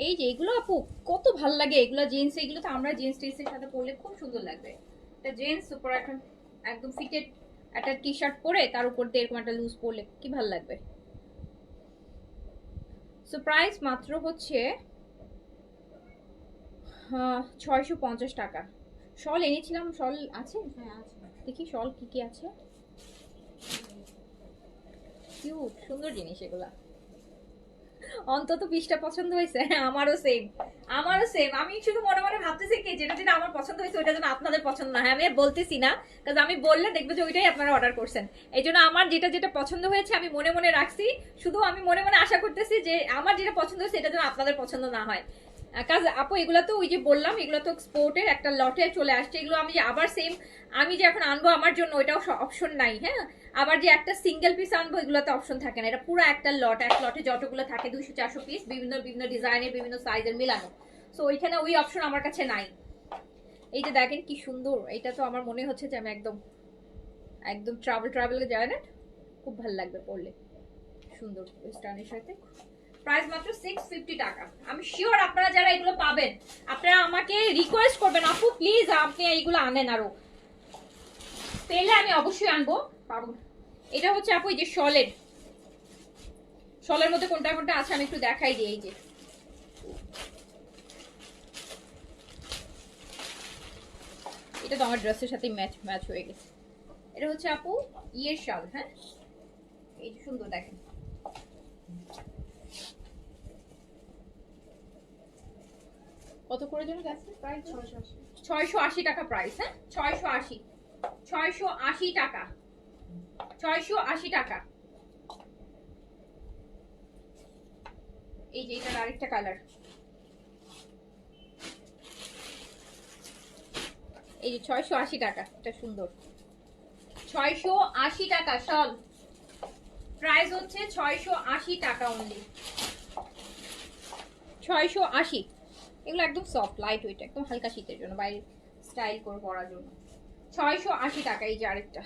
এই যে এগুলো আপু কত ভাল লাগে, এগুলো জিন্স, এগুলো তো আমরা জিন্স টিন্সের সাথে পরলে খুব সুন্দর লাগবে। এটা জিন্স উপর এখন একদম ফিটেড একটা টি শার্ট পরে তার উপর দিয়ে এরকম একটা লুজ পরলে কি ভাল লাগবে। সো প্রাইস মাত্র হচ্ছে 650 টাকা। শল এনেছিলাম, শল আছে? হ্যাঁ আছে। দেখি শল কি কি আছে, কিউট সুন্দর জিনিস এগুলা। অন্তত 20টা পছন্দ হয়েছে, আমারও সেম, আমারও সেম। আমি শুধু মনে মনে ভাবতেছি কি যেটা যেটা আমার পছন্দ হয়েছে ওইটা যেন আপনাদের পছন্দ না হয়, আমি আর বলতেছি না, কারণ আমি বললে দেখবে যে ওইটাই আপনারা অর্ডার করছেন। এই জন্য আমার যেটা যেটা পছন্দ হয়েছে আমি মনে মনে রাখছি, শুধু আমি মনে মনে আশা করতেছি যে আমার যেটা পছন্দ হয়েছে এটা যেন আপনাদের পছন্দ না হয়। কাজ আপু এগুলো তো ওই যে বললাম, এগুলো তো এক্সপোর্টের একটা লটে চলে আসছে, এগুলো আমি যে আবার সেম আমি যে এখন আনবো আমার জন্য ওইটাও অপশন নাই, হ্যাঁ। আবার যে একটা সিঙ্গেল পিস আনবো এগুলোতে অপশন থাকে না, এটা পুরো একটা লট, এক লটে যতগুলো থাকে 200-400 পিস, বিভিন্ন বিভিন্ন ডিজাইনের বিভিন্ন সাইজের মিলানো। সো ওইখানে ওই অপশন আমার কাছে নাই। এই যে দেখেন কি সুন্দর, এটা তো আমার মনে হচ্ছে যে আমি একদম একদম ট্রাভেলে যায় না, খুব ভালো লাগবে পরলে, সুন্দর ওয়েস্টার্নের সাথে। প্রাইস মাত্র 650 টাকা। আমি শিওর আপনারা যারা এগুলো পাবেন আপনারা আমাকে রিকোয়েস্ট করবেন আপু প্লিজ আপনি এইগুলো আনেন, আরো পেলে আমি অবশ্যই আনবো, পাবো। এটা হচ্ছে আপু এই যে শলের, শলের মধ্যে কোনটা কোনটা আছে আমি একটু দেখাই দিই। এই যে এটা তো আমার ড্রেসের সাথে ম্যাচ হয়ে গেছে। এটা হচ্ছে আপু ইয়ের শাল, হ্যাঁ এই যে সুন্দর দেখেন, কত করে যেন গেছে প্রাইস? 680 টাকা প্রাইস, হ্যাঁ 680, 680 টাকা, 680 টাকা। এই যে এটার আরেকটা কালার, এই যে 680 টাকা, এটা সুন্দর, 680 টাকা শল, প্রাইস হচ্ছে 680 টাকা অনলি, 680। এগুলো একদম সফট লাইট ওয়েট, একদম হালকা শীতের জন্য, বাইরে স্টাইল করে পরার জন্য 680 টাকা। এই যে আরেকটা,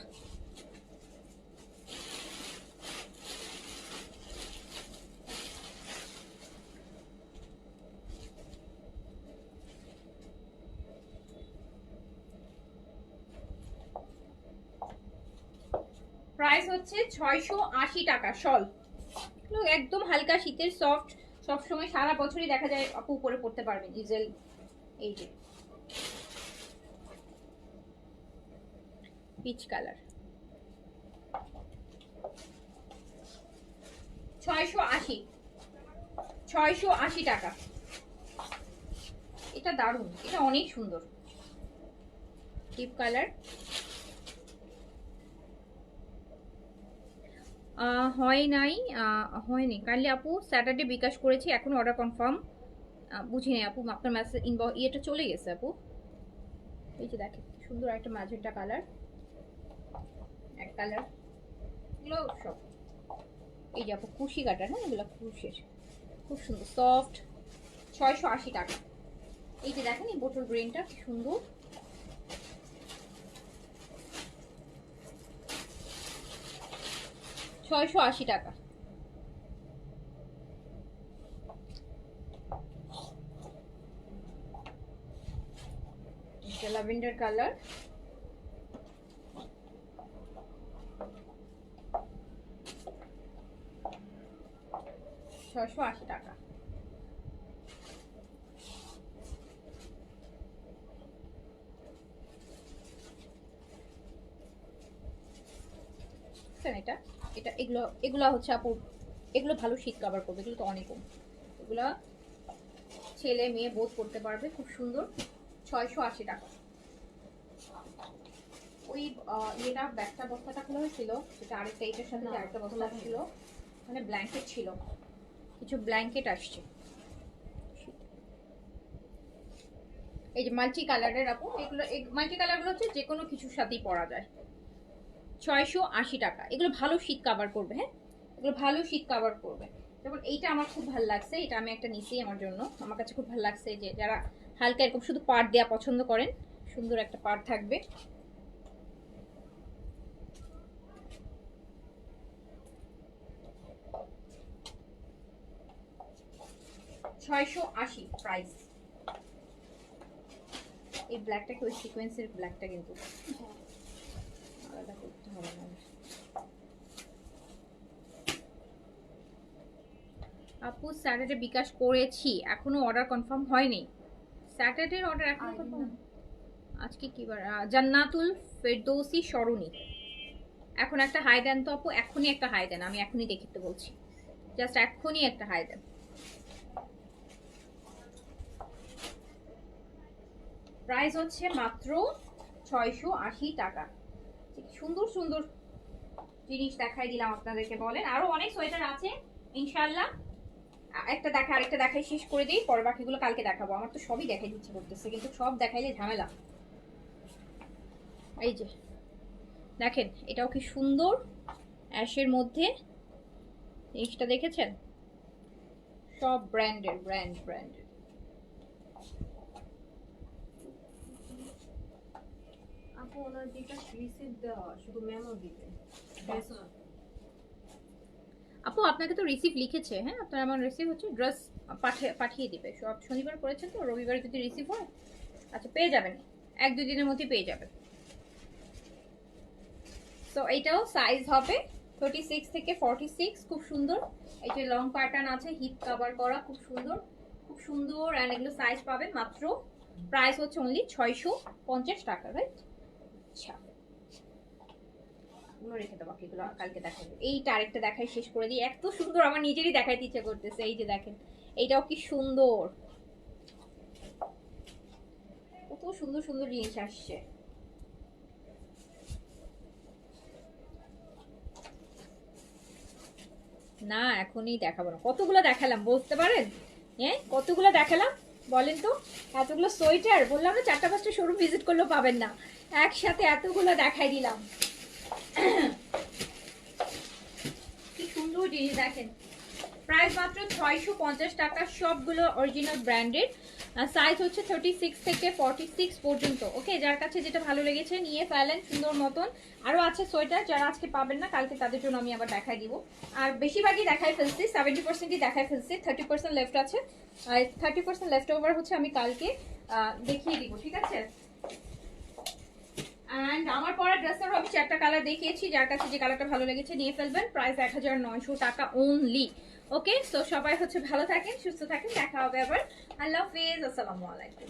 প্রাইস হচ্ছে 680 টাকা শল। একদম হালকা শীতের সফট, সবসময় সারা বছরই দেখা যায় আপু উপরে পড়তে পারবেন ইজেল। এই যে পিচ কালার, 680 টাকা। এটা দারুণ, এটা অনেক সুন্দর ডিপ কালার। হয়নি কাইন্ডলি আপু, স্যাটারডে বিকাশ করেছি, এখন অর্ডার কনফার্ম বুঝি নাই আপু, আপনার মেসেজ ইয়েটা চলে গেছে আপু। এই যে দেখেন সুন্দর একটা ম্যাজেন্টা কালার, এক কালার, এগুলো সব এই যে আপু কুশি কাটার, হ্যাঁ এগুলো কুশির, খুব সুন্দর সফট। 680 টাকা। এই যে দেখেন এই বোটল গ্রিনটা কি সুন্দর, $680 টাকা। ল্যাভেন্ডার কালার, $680 টাকা। এটা এটা এগুলো এগুলো হচ্ছে আপু, এগুলো ভালো শীত কভার করবে, এগুলো তো অনেক কম, এগুলো ছেলে মেয়ে বোধ করতে পারবে, খুব সুন্দর। 680 টাকা। ওই এটা ব্যাগটা বস্তাটা খোলা হয়েছিল, সেটা আরেকটা এটার সাথে আরেকটা বস্তা ছিল, মানে ব্ল্যাঙ্কেট ছিল, কিছু ব্ল্যাঙ্কেট আসছে। এই যে মাল্টি কালারের আপু, এগুলো মাল্টি কালারগুলো হচ্ছে যে কোনো কিছুর সাথেই পরা যায়। 680 টাকা। এগুলো ভালো শীত কভার করবে, হ্যাঁ এগুলো ভালো শীত কভার করবে। যেমন এইটা আমার খুব ভালো লাগছে, এটা আমি একটা নিছি আমার জন্য, আমার কাছে খুব ভালো লাগছে। যে যারা হালকা এরকম শুধু পাড় দেওয়া পছন্দ করেন, সুন্দর একটা পাড় থাকবে। $680 প্রাইস। এই ব্ল্যাকটা কি ওই সিকোয়েন্সের ব্ল্যাকটা, কিন্তু আলাদা করতে হবে না। আপু স্যাটারডে বিকাশ করেছি, এখনো অর্ডার কনফার্ম হয়নি। স্যাটারডের অর্ডার এখনো কনফার্ম, আজকে কি বার? জান্নাতুল ফেরদৌসি সরণি। এখন একটা হাই দেন তো আপু, এখনই একটা হাই দেন, আমি এখনই দেখিতে বলছি, জাস্ট এখনই একটা হাই দেন। প্রাইস হচ্ছে মাত্র 680 টাকা। সুন্দর সুন্দর জিনিস দেখাই দিলাম আপনাদেরকে। বলেন আরো অনেক সোয়েটার আছে ইনশাআল্লাহ, একটা দেখা আরেকটা দেখাই শেষ করে দিই, পরে বাকিগুলো কালকে দেখাবো। আমার তো সবই দেখাই দিচ্ছে করতেছে, কিন্তু সব দেখাইলে ঝামেলা। এই যে দেখেন এটাও কি সুন্দর, অ্যাশের মধ্যে জিনিসটা দেখেছেন, সব ব্র্যান্ডের, ব্র্যান্ডের। আপু ওনার বিকাশ রিসিভ দেওয়া, শুধু মেমো দিতে। আপু আপনাকে তো রিসিভ লিখেছে, হ্যাঁ আপনার আমার রিসিভ হচ্ছে, ড্রেস পাঠিয়ে দিবে। সব শনিবার করেছেন তো, রবিবার যদি রিসিভ হয় আচ্ছা পেয়ে যাবেন, 1-2 দিনের মধ্যে পেয়ে যাবেন। তো এইটাও সাইজ হবে 36 থেকে 46, খুব সুন্দর। এই যে লং প্যাটার্ন আছে, হিপ কভার করা, খুব সুন্দর খুব সুন্দর। অ্যান্ড এগুলো সাইজ পাবেন মাত্র, প্রাইস হচ্ছে অনলি 650 টাকা, রাইট? আচ্ছা এগুলো রেখে দেবো, বাকিগুলো কালকে দেখাবো। এইটা আরেকটা দেখাই শেষ করে দিই, এত সুন্দর আমার নিজেরই দেখাইতে ইচ্ছে করতেছে। এই যে দেখেন এইটাও কি সুন্দর, কত সুন্দর সুন্দর জিনিস আসছে। না এখনই দেখাবো না, কতগুলো দেখালাম বলতে পারেন, হ্যাঁ কতগুলো দেখালাম বলেন তো? এতগুলো সোয়েটার, বললাম না 4-5টা শোরুম ভিজিট করলেও পাবেন না, একসাথে এতগুলো দেখাই দিলাম। কি সুন্দর জিনিস দেখেন, প্রাইস মাত্র 650 টাকা, সবগুলো অরিজিনাল ব্র্যান্ডেড। সাইজ হচ্ছে 36 থেকে 46 পর্যন্ত। ওকে, যার কাছে যেটা ভালো লেগেছে নিয়ে ফেলেন সুন্দর মতন। আরও আছে সোয়েটার, যারা আজকে পাবেন না কালকে তাদের জন্য আমি আবার দেখাই দিব। আর বেশিরভাগই দেখাই ফেলছি, 70%ই দেখাই ফেলছি, 30% লেফট আছে। আর 30% লেফট ওভার হচ্ছে আমি কালকে দেখিয়ে দিব, ঠিক আছে? অ্যান্ড আমার পরা ড্রেসেরও আমি 4টা কালার দেখিয়েছি, যার কাছে যে কালারটা ভালো লেগেছে নিয়ে ফেলবেন। প্রাইস 1900 টাকা অনলি। ওকে, সো সবাই হচ্ছে ভালো থাকেন, সুস্থ থাকেন, দেখা হবে আবার। আল্লাহ হাফেজ, আসসালামু আলাইকুম।